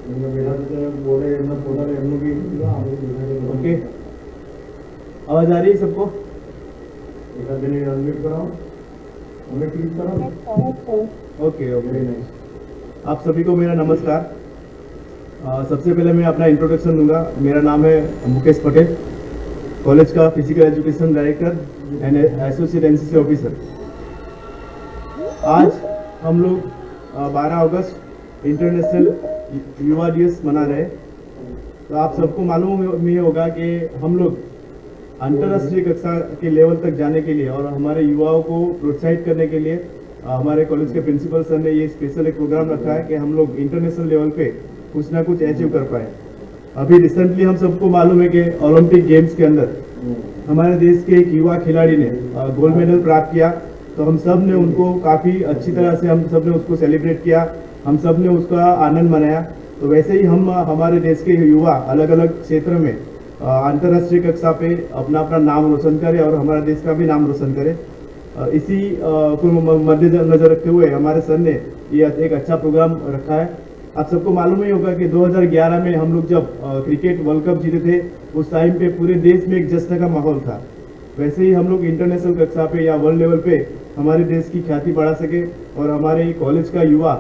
Okay, आवाज आ रही है सबको? ओके ओके, आप सभी को मेरा नमस्कार। सबसे पहले मैं अपना इंट्रोडक्शन दूंगा। मेरा नाम है मुकेश पटेल, कॉलेज का physical education director and associate NCC officer. आज हम लोग 12 अगस्त इंटरनेशनल युवा दिवस मना रहे हैं। तो आप सबको मालूम ही होगा कि हम लोग अंतर्राष्ट्रीय कक्षा के लेवल तक जाने के लिए और हमारे युवाओं को प्रोत्साहित करने के लिए हमारे कॉलेज के प्रिंसिपल सर ने ये स्पेशल एक प्रोग्राम रखा है कि हम लोग इंटरनेशनल लेवल पे कुछ ना कुछ अचीव कर पाए। अभी रिसेंटली हम सबको मालूम है कि ओलंपिक गेम्स के अंदर हमारे देश के एक युवा खिलाड़ी ने गोल्ड मेडल प्राप्त किया। तो हम सब ने उनको काफ़ी अच्छी तरह से हम सब ने उसको सेलिब्रेट किया, हम सब ने उसका आनंद मनाया। तो वैसे ही हम हमारे देश के युवा अलग अलग क्षेत्र में अंतर्राष्ट्रीय कक्षा पे अपना अपना नाम रोशन करें और हमारे देश का भी नाम रोशन करें। इसी को मद्देनजर रखते हुए हमारे सर ने ये एक अच्छा प्रोग्राम रखा है। आप सबको मालूम ही होगा कि 2011 में हम लोग जब क्रिकेट वर्ल्ड कप जीते थे, उस टाइम पे पूरे देश में एक जश्न का माहौल था। वैसे ही हम लोग इंटरनेशनल कक्षा पे या वर्ल्ड लेवल पे हमारे देश की ख्याति बढ़ा सके और हमारे कॉलेज का युवा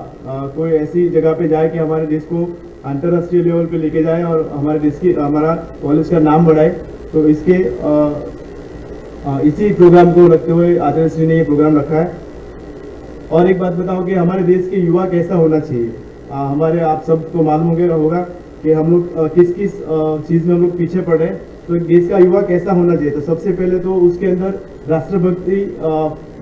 कोई ऐसी जगह पे जाए कि हमारे देश को अंतर्राष्ट्रीय लेवल पे लेके जाए और हमारे देश की हमारा कॉलेज का नाम बढ़ाए। तो इसके इसी प्रोग्राम को रखते हुए आचार्य श्री ने ये प्रोग्राम रखा है। और एक बात बताओ कि हमारे देश के युवा कैसा होना चाहिए। हमारे आप सबको मालूम होगा कि हम लोग किस किस चीज़ में हम लोग पीछे पड़ रहे हैं। तो एक देश का युवा कैसा होना चाहिए, तो सबसे पहले तो उसके अंदर राष्ट्रभक्ति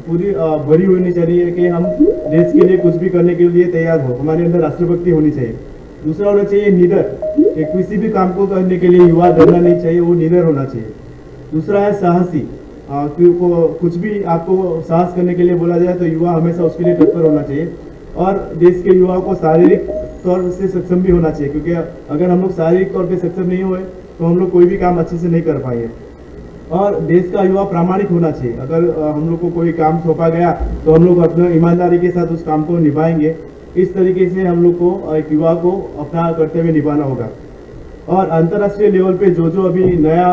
पूरी भरी होनी चाहिए कि हम देश के लिए कुछ भी करने के लिए तैयार हो, हमारे अंदर राष्ट्रभक्ति होनी चाहिए। दूसरा होना चाहिए निडर, कि किसी भी काम को करने के लिए युवा डरना नहीं चाहिए, वो निडर होना चाहिए। दूसरा है साहसी, कुछ भी आपको साहस करने के लिए बोला जाए तो युवा हमेशा उसके लिए तत्पर होना चाहिए। और देश के युवाओं को शारीरिक तौर से सक्षम भी होना चाहिए, क्योंकि अगर हम लोग शारीरिक तौर पे सक्षम नहीं हुए तो हम लोग कोई भी काम अच्छे से नहीं कर पाएंगे। और देश का युवा प्रामाणिक होना चाहिए। अगर हम लोग को कोई काम सौंपा गया तो हम लोग अपने ईमानदारी के साथ उस काम को निभाएंगे। इस तरीके से हम लोग को एक युवा को अपना कर्तव्य निभाना होगा। और अंतर्राष्ट्रीय लेवल पे जो जो अभी नया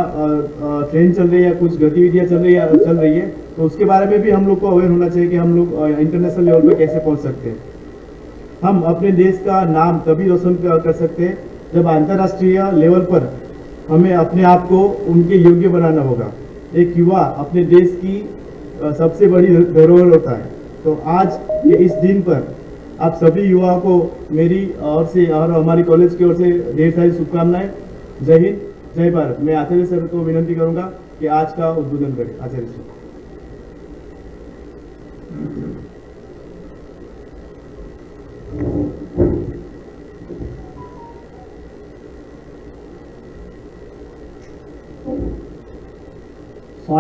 ट्रेंड चल रही है, कुछ गतिविधियां चल रही है, तो उसके बारे में भी हम लोग को अवेयर होना चाहिए कि हम लोग इंटरनेशनल लेवल पे कैसे पहुंच सकते हैं। हम अपने देश का नाम तभी रोशन कर सकते हैं जब अंतर्राष्ट्रीय लेवल पर हमें अपने आप को उनके योग्य बनाना होगा। एक युवा अपने देश की सबसे बड़ी धरोहर होता है। तो आज के इस दिन पर आप सभी युवाओं को मेरी ओर से और हमारी कॉलेज की ओर से ढेर सारी शुभकामनाएं। जय हिंद, जय भारत। मैं आचार्य सर को विनंती करूंगा कि आज का उद्बोधन करें। Acharya sir.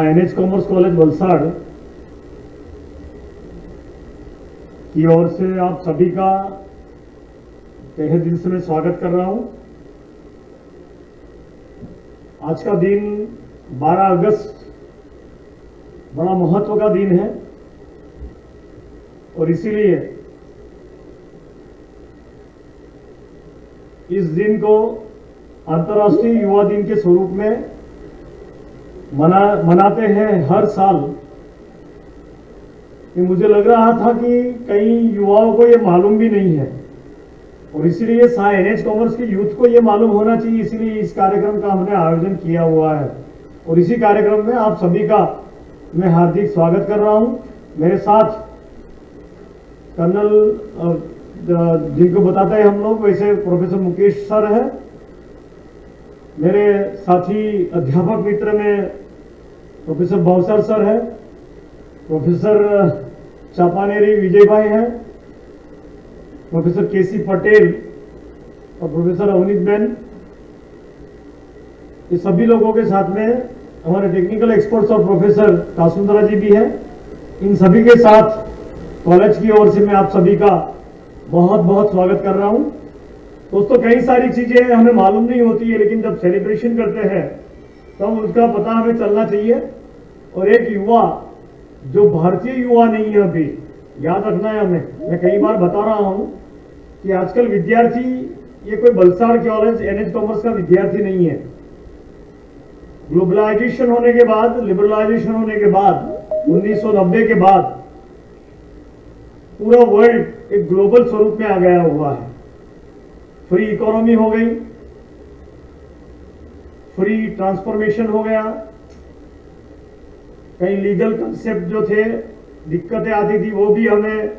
NH commerce college Valsad की ओर से आप सभी का तहे दिल से मैं स्वागत कर रहा हूं। आज का दिन 12 अगस्त बड़ा महत्व का दिन है और इसीलिए इस दिन को अंतर्राष्ट्रीय युवा दिन के स्वरूप में मनाते हैं हर साल। कि मुझे लग रहा था कि कई युवाओं को ये मालूम भी नहीं है और इसीलिए एनएच कॉमर्स की यूथ को ये मालूम होना चाहिए, इसीलिए इस कार्यक्रम का हमने आयोजन किया हुआ है। और इसी कार्यक्रम में आप सभी का मैं हार्दिक स्वागत कर रहा हूं। मेरे साथ कर्नल जिनको बताते हैं हम लोग, वैसे प्रोफेसर मुकेश सर है। मेरे साथी अध्यापक मित्र में प्रोफेसर भावसर सर है, प्रोफेसर चापानेरी विजय भाई है, प्रोफेसर केसी पटेल और प्रोफेसर अवनीत बेन। ये सभी लोगों के साथ में हमारे टेक्निकल एक्सपर्ट्स और प्रोफेसर कासुंदरा जी भी हैं। इन सभी के साथ कॉलेज की ओर से मैं आप सभी का बहुत बहुत स्वागत कर रहा हूं। दोस्तों, कई सारी चीजें हमें मालूम नहीं होती है, लेकिन जब सेलिब्रेशन करते हैं तब उसका पता हमें चलना चाहिए। और एक युवा जो भारतीय युवा नहीं है, अभी याद रखना है हमें। मैं कई बार बता रहा हूं कि आजकल विद्यार्थी ये कोई वलसाड़ कॉलेज एनएच कॉमर्स का विद्यार्थी नहीं है। ग्लोबलाइजेशन होने के बाद, लिबरलाइजेशन होने के बाद, 1990 के बाद पूरा वर्ल्ड एक ग्लोबल स्वरूप में आ गया हुआ है। फ्री इकोनॉमी हो गई, फ्री ट्रांसफॉर्मेशन हो गया, कई लीगल कंसेप्ट जो थे, दिक्कतें आती थी, वो भी हमें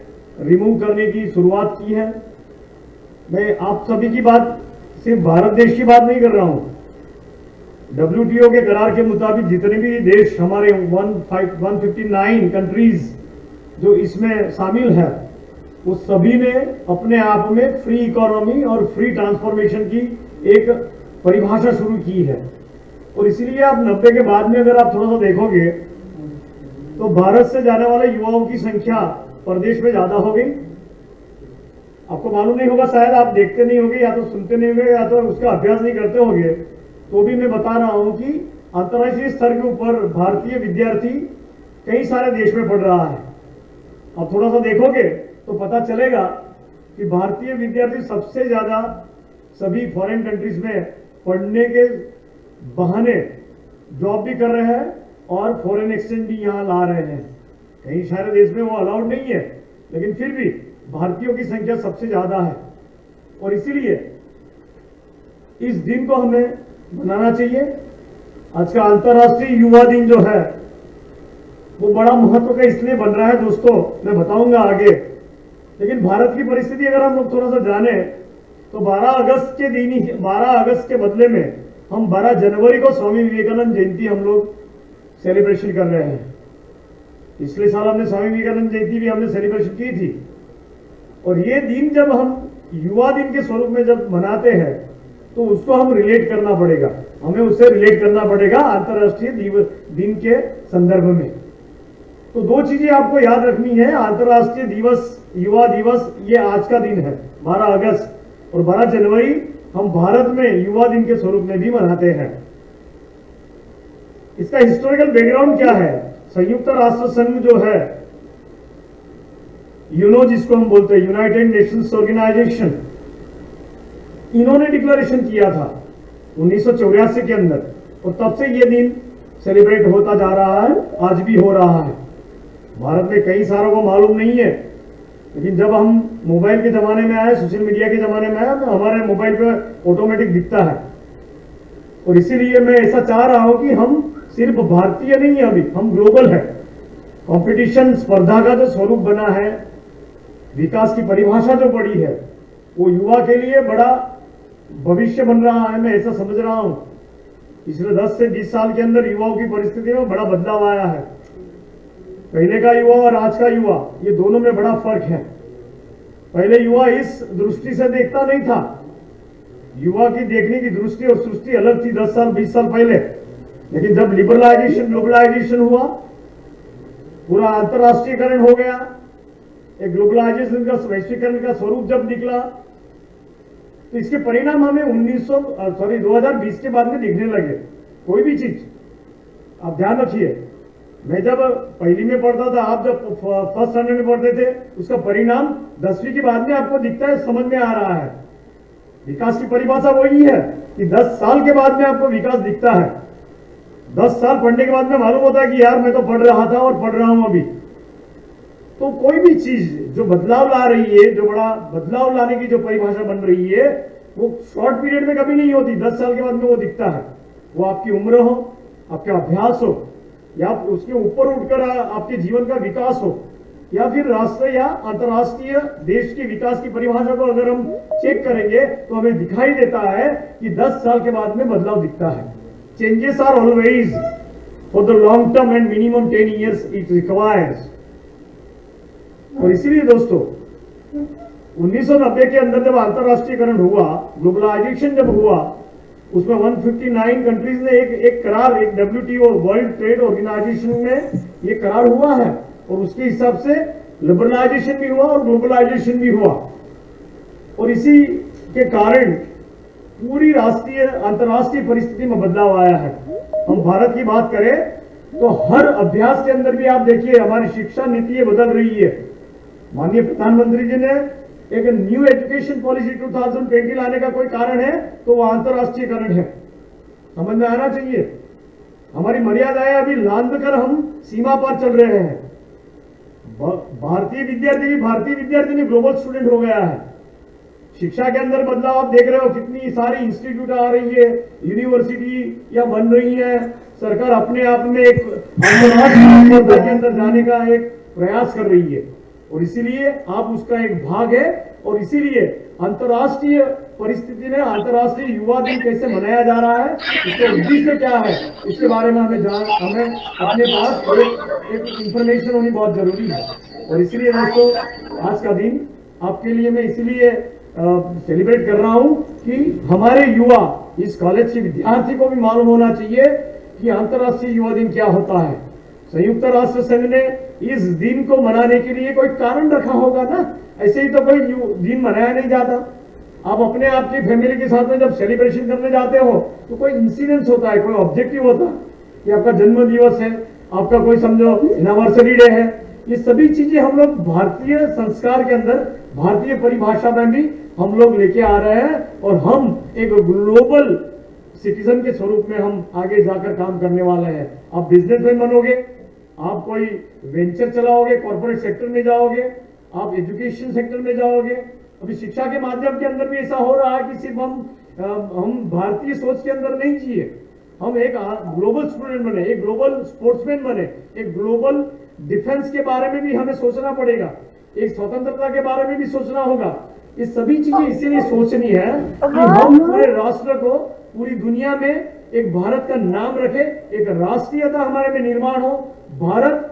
रिमूव करने की शुरुआत की है। मैं आप सभी की बात, सिर्फ भारत देश की बात नहीं कर रहा हूं। WTO के करार के मुताबिक जितने भी देश हमारे 159 कंट्रीज जो इसमें शामिल है, उस सभी ने अपने आप में फ्री इकोनॉमी और फ्री ट्रांसफॉर्मेशन की एक परिभाषा शुरू की है। और इसीलिए आप 90 के बाद में अगर आप थोड़ा सा देखोगे तो भारत से जाने वाले युवाओं की संख्या प्रदेश में ज्यादा हो गई। आपको मालूम नहीं होगा, शायद आप देखते नहीं होंगे, या तो सुनते नहीं होंगे, या तो उसका अभ्यास नहीं करते होंगे, तो भी मैं बता रहा हूं कि अंतर्राष्ट्रीय स्तर के ऊपर भारतीय विद्यार्थी कई सारे देश में पढ़ रहा है। आप थोड़ा सा देखोगे तो पता चलेगा कि भारतीय विद्यार्थी सबसे ज्यादा सभी फॉरेन कंट्रीज में पढ़ने के बहाने जॉब भी कर रहे हैं और फॉरेन एक्सचेंज भी यहां ला रहे हैं। कई सारे देश में वो अलाउड नहीं है, लेकिन फिर भी भारतीयों की संख्या सबसे ज्यादा है। और इसीलिए इस दिन को हमें मनाना चाहिए। आज का अंतर्राष्ट्रीय युवा दिन जो है वो बड़ा महत्व का इसलिए बन रहा है दोस्तों, मैं बताऊंगा आगे। लेकिन भारत की परिस्थिति अगर हम लोग थोड़ा सा जाने तो 12 अगस्त के दिन ही, 12 अगस्त के बदले में हम 12 जनवरी को स्वामी विवेकानंद जयंती हम लोग सेलिब्रेशन कर रहे हैं। पिछले साल हमने स्वामी विवेकानंद जयंती भी हमने सेलिब्रेशन की थी। और ये दिन जब हम युवा दिन के स्वरूप में जब मनाते हैं तो उसको हम रिलेट करना पड़ेगा, हमें उससे रिलेट करना पड़ेगा अंतर्राष्ट्रीय दिन के संदर्भ में। तो दो चीजें आपको याद रखनी है। अंतर्राष्ट्रीय दिवस, युवा दिवस, ये आज का दिन है 12 अगस्त, और 12 जनवरी हम भारत में युवा दिन के स्वरूप में भी मनाते हैं। इसका हिस्टोरिकल बैकग्राउंड क्या है? संयुक्त राष्ट्र संघ जो है, यूनो जिसको हम बोलते हैं, यूनाइटेड नेशंस ऑर्गेनाइजेशन, इन्होंने डिक्लेरेशन किया था 1984 के अंदर, और तब से ये दिन सेलिब्रेट होता जा रहा है, आज भी हो रहा है। भारत में कई सारों को मालूम नहीं है, लेकिन जब हम मोबाइल के जमाने में आए, सोशल मीडिया के जमाने में आए, तो हमारे मोबाइल पे ऑटोमेटिक दिखता है। और इसीलिए मैं ऐसा चाह रहा हूं कि हम सिर्फ भारतीय नहीं है, अभी हम ग्लोबल है। कंपटीशन, स्पर्धा का जो स्वरूप बना है, विकास की परिभाषा जो पड़ी है, वो युवा के लिए बड़ा भविष्य बन रहा है। मैं ऐसा समझ रहा हूं पिछले 10 से 20 साल के अंदर युवाओं की परिस्थिति में बड़ा बदलाव आया है। पहले का युवा और आज का युवा, ये दोनों में बड़ा फर्क है। पहले युवा इस दृष्टि से देखता नहीं था, युवा की देखने की दृष्टि और सृष्टि अलग थी 10 साल 20 साल पहले। लेकिन जब लिबरलाइजेशन, ग्लोबलाइजेशन हुआ, पूरा अंतरराष्ट्रीयकरण हो गया, एक ग्लोबलाइजेशन का, वैश्वीकरण का स्वरूप जब निकला, तो इसके परिणाम हमें 2020 के बाद में दिखने लगे। कोई भी चीज आप ध्यान रखिए, मैं जब पहली में पढ़ता था, आप जब फर्स्ट स्टैंडर्ड में पढ़ते थे, उसका परिणाम 10वीं के बाद में आपको दिखता है, समझ में आ रहा है। विकास की परिभाषा वही है कि 10 साल के बाद में आपको विकास दिखता है। 10 साल पढ़ने के बाद में मालूम होता है कि यार मैं तो पढ़ रहा था और पढ़ रहा हूं अभी। तो कोई भी चीज जो बदलाव ला रही है, जो बड़ा बदलाव लाने की जो परिभाषा बन रही है, वो शॉर्ट पीरियड में कभी नहीं होती, 10 साल के बाद में वो दिखता है। वो आपकी उम्र हो, आपका अभ्यास हो, या उसके ऊपर उठकर आपके जीवन का विकास हो, या फिर राष्ट्र या अंतर्राष्ट्रीय देश के विकास की परिभाषा को अगर हम चेक करेंगे तो हमें दिखाई देता है कि 10 साल के बाद में बदलाव दिखता है। Changes are always for the long term and minimum 10 years it requires. और इसीलिए दोस्तों 1990 के अंदर जब अंतर्राष्ट्रीयकरण हुआ, ग्लोबलाइजेशन जब हुआ, उसमें 159 कंट्रीज ने एक करार, एक WTO वर्ल्ड ट्रेड ऑर्गेनाइजेशन में ये करार हुआ है, और उसके हिसाब से लिबरलाइजेशन भी हुआ और ग्लोबलाइजेशन भी हुआ। और इसी के कारण पूरी राष्ट्रीय, अंतर्राष्ट्रीय परिस्थिति में बदलाव आया है। हम भारत की बात करें तो हर अभ्यास के अंदर भी आप देखिए, हमारी शिक्षा नीति बदल रही है। माननीय प्रधानमंत्री जी ने एक न्यू एजुकेशन पॉलिसी 2020 लाने का कोई कारण है तो वो अंतरराष्ट्रीय कारण है, समझ में आना चाहिए। हमारी मर्यादाएं अभी लांघ कर हम सीमा पर चल रहे हैं। भारतीय विद्यार्थी ग्लोबल स्टूडेंट हो गया है। शिक्षा के अंदर बदलाव आप देख रहे हो, कितनी सारी इंस्टीट्यूट आ रही है, यूनिवर्सिटी या बन रही है। सरकार अपने आप में एक अंतरराष्ट्रीय स्पर्धा के अंदर जाने का एक प्रयास कर रही है और इसीलिए आप उसका एक भाग है। और इसीलिए अंतरराष्ट्रीय परिस्थिति में अंतरराष्ट्रीय युवा दिन कैसे मनाया जा रहा है, इसका उद्देश्य क्या है, इसके बारे में हमें अपने पास एक इंफॉर्मेशन होनी बहुत जरूरी है। और इसीलिए दोस्तों आज का दिन आपके लिए मैं इसीलिए सेलिब्रेट कर रहा हूं कि हमारे युवा, इस कॉलेज के विद्यार्थी को भी मालूम होना चाहिए कि अंतरराष्ट्रीय युवा दिन क्या होता है। संयुक्त राष्ट्र संघ ने इस दिन को मनाने के लिए कोई कारण रखा होगा ना, ऐसे ही तो कोई दिन मनाया नहीं जाता। आप अपने आपकी फैमिली के साथ में जब सेलिब्रेशन करने जाते हो तो कोई इंसिडेंस होता है, कोई ऑब्जेक्टिव होता है कि आपका जन्म दिवस है, आपका कोई समझो एनिवर्सरी डे है। ये सभी चीजें हम लोग भारतीय संस्कार के अंदर, भारतीय परिभाषा में भी हम लोग लेके आ रहे हैं और हम एक ग्लोबल सिटीजन के स्वरूप में हम आगे जाकर काम करने वाले हैं। आप बिजनेसमैन बनोगे, आप कोई वेंचर चलाओगे, कॉर्पोरेट सेक्टर में जाओगे, आप एजुकेशन सेक्टर में जाओगे। अभी शिक्षा के माध्यम के अंदर भी ऐसा हो रहा है कि सिर्फ हम भारतीय सोच के अंदर नहीं जिए, हम एक ग्लोबल स्टूडेंट बने, एक ग्लोबल स्पोर्ट्समैन बने, एक ग्लोबल डिफेंस के बारे में भी हमें सोचना पड़ेगा, एक स्वतंत्रता के बारे में भी सोचना होगा। ये सभी चीजें इसीलिए सोचनी है कि हम पूरे राष्ट्र को पूरी दुनिया में एक भारत का नाम रखे, एक राष्ट्रीयता हमारे में निर्माण हो। भारत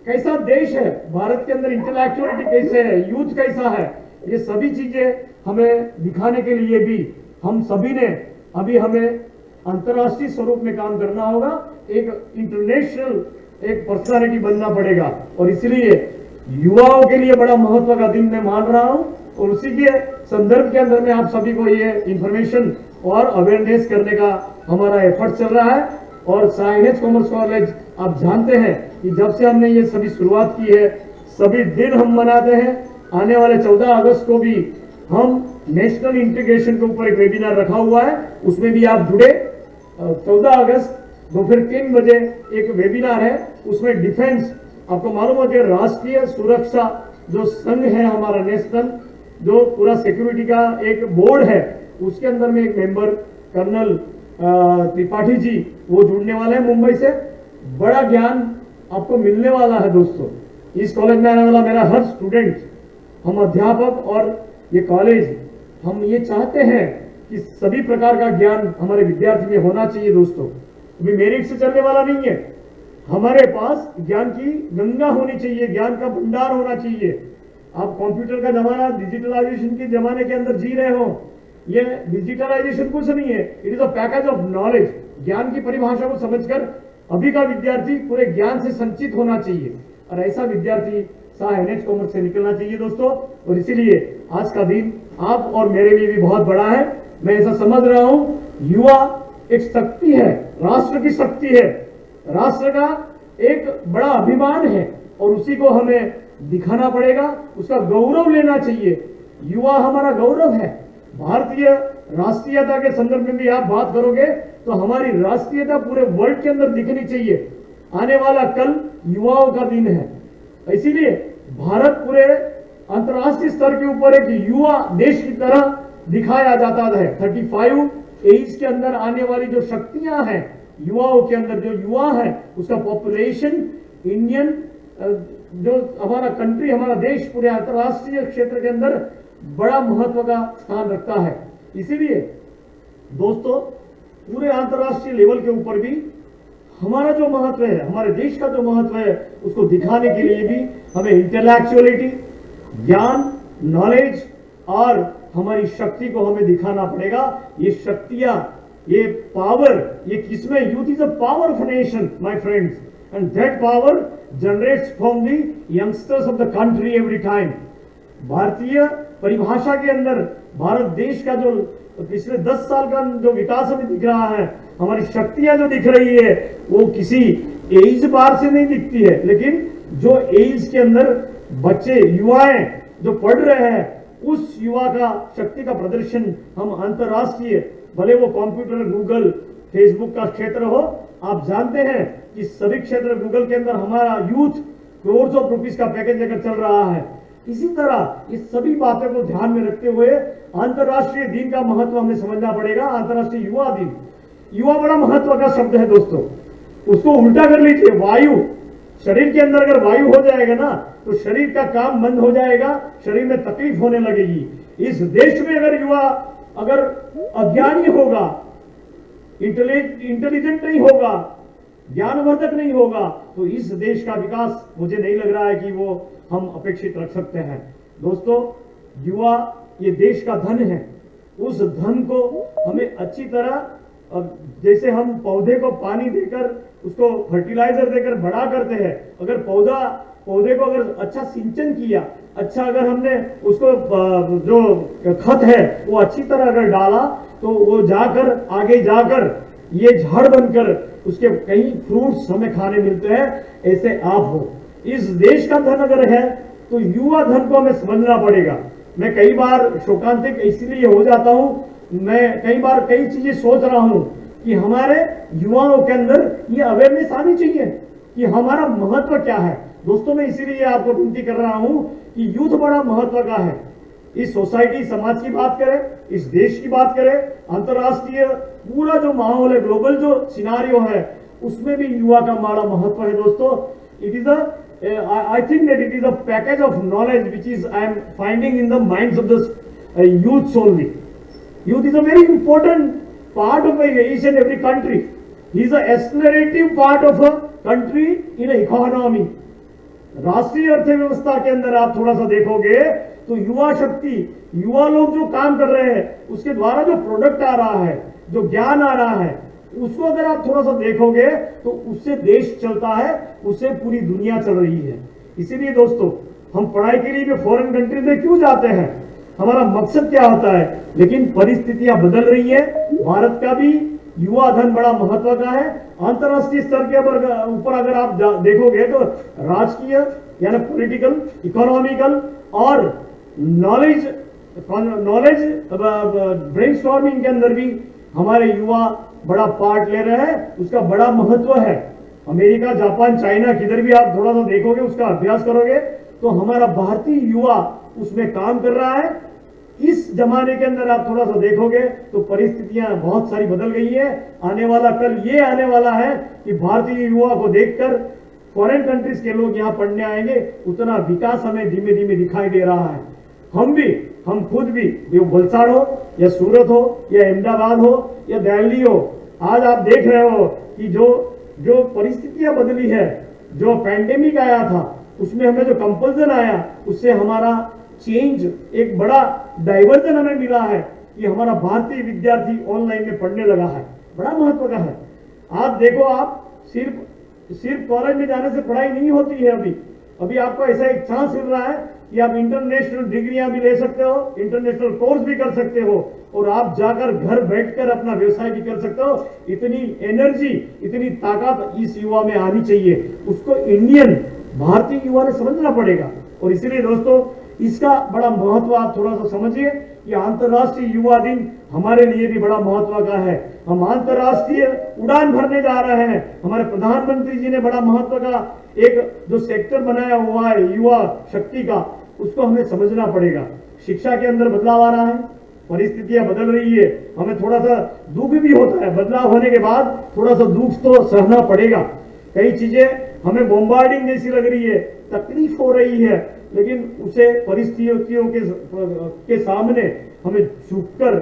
कैसा देश है, भारत के अंदर इंटेलेक्चुअलिटी कैसे है, यूथ कैसा है, ये सभी चीजें हमें दिखाने के लिए भी हम सभी ने अभी हमें अंतर्राष्ट्रीय स्वरूप में काम करना होगा, एक इंटरनेशनल एक पर्सनालिटी बनना पड़ेगा। और इसलिए युवाओं के लिए बड़ा महत्व का दिन मैं मान रहा हूं और उसी के संदर्भ के अंदर में आप सभी को ये इंफॉर्मेशन और अवेयरनेस करने का हमारा एफर्ट चल रहा है। और साइनेज कॉमर्स कॉलेज आप जानते हैं कि जब से हमने ये सभी शुरुआत की है, सभी दिन हम मनाते हैं। आने वाले 14 अगस्त को भी हम नेशनल इंटीग्रेशन के ऊपर एक वेबिनार रखा हुआ है, उसमें भी आप जुड़े। 14 अगस्त दोपहर 3 बजे एक वेबिनार है, उसमें डिफेंस, आपको मालूम हो कि राष्ट्रीय सुरक्षा जो संघ है हमारा नेशनल, जो पूरा सिक्योरिटी का एक बोर्ड है, उसके अंदर में एक मेंबर कर्नल त्रिपाठी जी वो जुड़ने वाले हैं मुंबई से। बड़ा ज्ञान आपको मिलने वाला है दोस्तों। इस कॉलेज में आने वाला मेरा हर स्टूडेंट, हम अध्यापक और ये कॉलेज, हम ये चाहते हैं कि सभी प्रकार का ज्ञान हमारे विद्यार्थी में होना चाहिए दोस्तों। अभी मेरिट से चलने वाला नहीं है, हमारे पास ज्ञान की गंगा होनी चाहिए, ज्ञान का भंडार होना चाहिए। आप कंप्यूटर का जमाना, डिजिटलाइजेशन के जमाने के अंदर जी रहे हो। ये डिजिटलाइजेशन कुछ नहीं है, it is a package of knowledge. ज्ञान की परिभाषा को समझकर अभी का विद्यार्थी पूरे ज्ञान से संचित होना चाहिए और ऐसा विद्यार्थी एनएच कॉमर्स से निकलना चाहिए दोस्तों। और इसीलिए आज का दिन आप और मेरे लिए भी बहुत बड़ा है। मैं ऐसा समझ रहा हूं, युवा एक शक्ति है, राष्ट्र की शक्ति है, राष्ट्र का एक बड़ा अभिमान है और उसी को हमें दिखाना पड़ेगा, उसका गौरव लेना चाहिए। युवा हमारा गौरव है। भारतीय राष्ट्रीयता के संदर्भ में भी आप बात करोगे तो हमारी राष्ट्रीयता पूरे वर्ल्ड के अंदर दिखनी चाहिए। आने वाला कल युवाओं का दिन है, इसीलिए भारत पूरे अंतर्राष्ट्रीय स्तर के ऊपर एक युवा देश की तरह दिखाया जाता है। 35 एज के अंदर आने वाली जो शक्तियां हैं युवाओं के अंदर, जो युवा है उसका पॉपुलेशन, इंडियन जो हमारा कंट्री, हमारा देश पूरे अंतर्राष्ट्रीय क्षेत्र के अंदर बड़ा महत्व का स्थान रखता है। इसीलिए दोस्तों पूरे अंतर्राष्ट्रीय लेवल के ऊपर भी हमारा जो महत्व है, हमारे देश का जो महत्व है, उसको दिखाने के लिए भी हमें इंटेलेक्चुअलिटी, ज्ञान, नॉलेज और हमारी शक्ति को हमें दिखाना पड़ेगा। ये शक्तियां, ये पावर, ये किसमें? Youth is a power of nation my friends, and that power generates from the youngsters of the country every time. भारतीय परिभाषा के अंदर भारत देश का जो पिछले 10 साल का जो विकास हमें दिख रहा है, हमारी शक्तियां जो दिख रही है, वो किसी एज बार से नहीं दिखती है, लेकिन जो एज के अंदर बच्चे, युवाएं जो पढ़ रहे हैं, उस युवा का शक्ति का प्रदर्शन हम अंतर्राष्ट्रीय, भले वो कंप्यूटर, गूगल, फेसबुक का क्षेत्र हो, आप जानते हैं कि सभी क्षेत्र गूगल के अंदर हमारा यूथ करोड़ ऑफ रुपीस का पैकेज लेकर चल रहा है। इसी तरह इस सभी बातों को ध्यान में रखते हुए अंतर्राष्ट्रीय दिन का महत्व हमें समझना पड़ेगा। अंतर्राष्ट्रीय युवा दिन, युवा बड़ा महत्व का शब्द है दोस्तों, उसको उल्टा कर लीजिए, वायु। शरीर के अंदर अगर वायु हो जाएगा ना तो शरीर का काम बंद हो जाएगा, शरीर में तकलीफ होने लगेगी। इस देश में अगर युवा अगर अज्ञानी होगा, इंटेलिजेंट नहीं होगा, ज्ञानवर्धक नहीं होगा, तो इस देश का विकास मुझे नहीं लग रहा है कि वो हम अपेक्षित रख सकते हैं। दोस्तों, युवा ये देश का धन है। उस धन को हमें अच्छी तरह, जैसे हम पौधे को पानी देकर, उसको फर्टिलाइजर देकर बड़ा करते हैं, अगर पौधे को अगर अच्छा सिंचन किया, अच्छा अगर हमने उसको जो खत है वो अच्छी तरह अगर डाला, तो वो जाकर आगे जाकर ये झाड़ बनकर उसके कई फ्रूट्स हमें खाने मिलते हैं। ऐसे आप हो, इस देश का धन अगर है तो युवा धन को हमें समझना पड़ेगा। मैं कई बार शोकांतिक इसलिए हो जाता हूं, मैं कई बार कई चीजें सोच रहा हूं कि हमारे युवाओं के अंदर ये अवेयरनेस आनी चाहिए कि हमारा महत्व क्या है। दोस्तों, मैं इसीलिए आपको विनती कर रहा हूं कि यूथ बड़ा महत्व का है। इस सोसाइटी, समाज की बात करें, इस देश की बात करें, अंतर्राष्ट्रीय पूरा जो माहौल है, ग्लोबल जो सिनारियो है, उसमें भी युवा का बड़ा महत्व है। दोस्तों, it is I think that it is a package of knowledge which is I am finding in the minds of the youths only. Youth is a very important part of each and every country. He is a accelerative part of a country in a economy. राष्ट्रीय अर्थव्यवस्था के अंदर आप थोड़ा सा देखोगे तो युवा शक्ति, युवा लोग जो काम कर रहे हैं, उसके द्वारा जो प्रोडक्ट आ रहा है, जो ज्ञान आ रहा है, उसको अगर आप थोड़ा सा देखोगे तो उससे देश चलता है, उससे पूरी दुनिया चल रही है। इसीलिए दोस्तों, हम पढ़ाई के लिए फॉरेन कंट्री में क्यों जाते हैं, हमारा मकसद क्या होता है, लेकिन परिस्थितियां बदल रही है। भारत का भी युवा धन बड़ा महत्व का है। अंतरराष्ट्रीय स्तर के ऊपर अगर आप देखोगे तो राजकीय यानी पॉलिटिकल, इकोनॉमिकल और नॉलेज ब्रेनस्टॉर्मिंग के अंदर भी हमारे युवा बड़ा पार्ट ले रहे हैं, उसका बड़ा महत्व है। अमेरिका, जापान, चाइना, किधर भी आप थोड़ा सा देखोगे, उसका अभ्यास करोगे तो हमारा भारतीय युवा उसमें काम कर रहा है। इस जमाने के अंदर आप थोड़ा सा देखोगे तो परिस्थितियां बहुत सारी बदल गई है। आने वाला कल ये आने वाला है कि भारतीय युवा को देखकर फॉरेन कंट्रीज के लोग यहाँ पढ़ने आएंगे, उतना विकास हमें धीमे धीमे दिखाई दे रहा है। हम खुद भी, ये वलसाड़ हो या सूरत हो या अहमदाबाद हो या दिल्ली हो, आज आप देख रहे हो कि जो परिस्थितियां बदली है, जो पैंडेमिक आया था, उसमें हमें जो कंपल्सन आया, उससे हमारा चेंज, एक बड़ा डाइवर्जन हमें मिला है कि हमारा भारतीय विद्यार्थी ऑनलाइन में पढ़ने लगा है, बड़ा महत्व का है। आप देखो, आप सिर्फ कॉलेज में जाने से पढ़ाई नहीं होती है। अभी आपको ऐसा एक चांस मिल रहा है कि आप इंटरनेशनल डिग्रियां भी ले सकते हो, इंटरनेशनल कोर्स भी कर सकते हो और आप जाकर घर बैठकर अपना व्यवसाय भी कर सकते हो। इतनी एनर्जी, इतनी ताकत इस युवा में आनी चाहिए, उसको इंडियन भारतीय युवा ने समझना पड़ेगा। और इसीलिए दोस्तों, इसका बड़ा महत्व आप थोड़ा सा समझिए कि अंतर्राष्ट्रीय युवा दिन हमारे लिए भी बड़ा महत्व का है। हम अंतर्राष्ट्रीय उड़ान भरने जा रहे हैं। हमारे प्रधानमंत्री जी ने बड़ा महत्व का एक जो सेक्टर बनाया हुआ है युवा शक्ति का, उसको हमें समझना पड़ेगा। शिक्षा के अंदर बदलाव आ रहा है, परिस्थितियां बदल रही है, हमें थोड़ा सा दुख भी होता है। बदलाव होने के बाद थोड़ा सा दुख तो सहना पड़ेगा। कई चीजें हमें बॉम्बार्डिंग जैसी लग रही है, तकलीफ हो रही है, लेकिन उसे परिस्थितियों के सामने हमें झुककर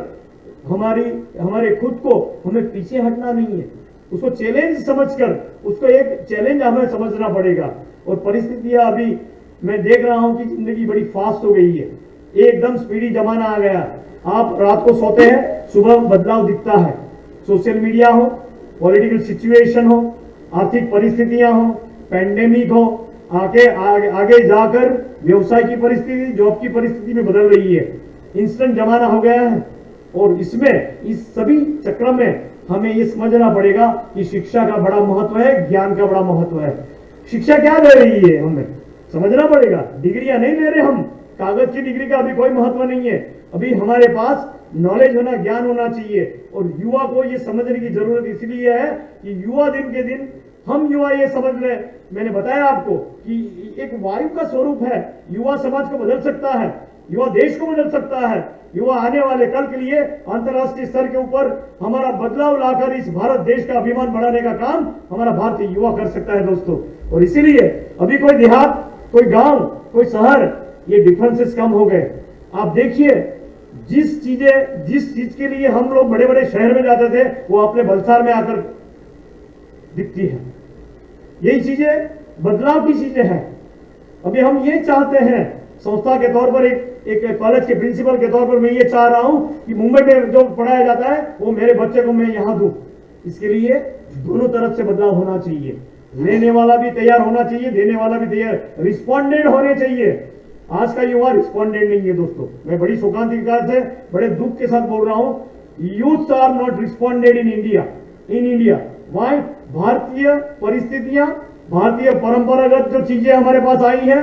हमारे खुद को हमें पीछे हटना नहीं है, उसको चैलेंज समझकर, उसको एक चैलेंज हमें समझना पड़ेगा। और परिस्थितियां अभी मैं देख रहा हूं कि जिंदगी बड़ी फास्ट हो गई है, एकदम स्पीडी जमाना आ गया। आप रात को सोते हैं, सुबह बदलाव दिखता है। सोशल मीडिया हो, पॉलिटिकल सिचुएशन हो, आर्थिक परिस्थितियां हो, पैंडेमिक हो, आगे जाकर व्यवसाय की परिस्थिति, जॉब की परिस्थिति में बदल रही है। इंस्टेंट जमाना हो गया है और इस सभी चक्र में हमें ये समझना पड़ेगा कि शिक्षा का बड़ा महत्व है, ज्ञान का बड़ा महत्व है। शिक्षा क्या दे रही है, हमें समझना पड़ेगा। डिग्रियां नहीं ले रहे हम, कागज की डिग्री का अभी कोई महत्व नहीं है। अभी हमारे पास नॉलेज होना, ज्ञान होना चाहिए। और युवा को ये समझने की जरूरत इसलिए है कि युवा दिन के दिन हम युवा ये समझ रहे, मैंने बताया आपको कि एक वायु का स्वरूप है। युवा समाज को बदल सकता है, युवा देश को बदल सकता है। युवा आने वाले कल के लिए अंतर्राष्ट्रीय स्तर के ऊपर हमारा बदलाव लाकर इस भारत देश का अभिमान बढ़ाने का काम हमारा भारतीय युवा कर सकता है दोस्तों। और इसीलिए अभी कोई देहात, कोई गांव, कोई शहर, ये डिफरेंसेस कम हो गए। आप देखिए, जिस चीज के लिए हम लोग बड़े बड़े शहर में जाते थे, वो अपने बलसार में आकर दिखती है। यही चीजें बदलाव की चीजें हैं। अभी हम ये चाहते हैं, संस्था के तौर पर, एक कॉलेज के प्रिंसिपल के तौर पर मैं ये चाह रहा हूं कि मुंबई में जो पढ़ाया जाता है वो मेरे बच्चे को मैं यहां दूं। इसके लिए दोनों तरफ से बदलाव होना चाहिए। लेने वाला भी तैयार होना चाहिए, देने वाला भी तैयार, रिस्पॉन्डेंट होने चाहिए। आज का युवा रिस्पॉन्डेंट नहीं है दोस्तों। मैं बड़ी शोकांतिका से, बड़े दुख के साथ बोल रहा हूं, youth are not responded in India. Why? भारतीय परिस्थितियां, भारतीय परंपरागत जो चीजें हमारे पास आई हैं,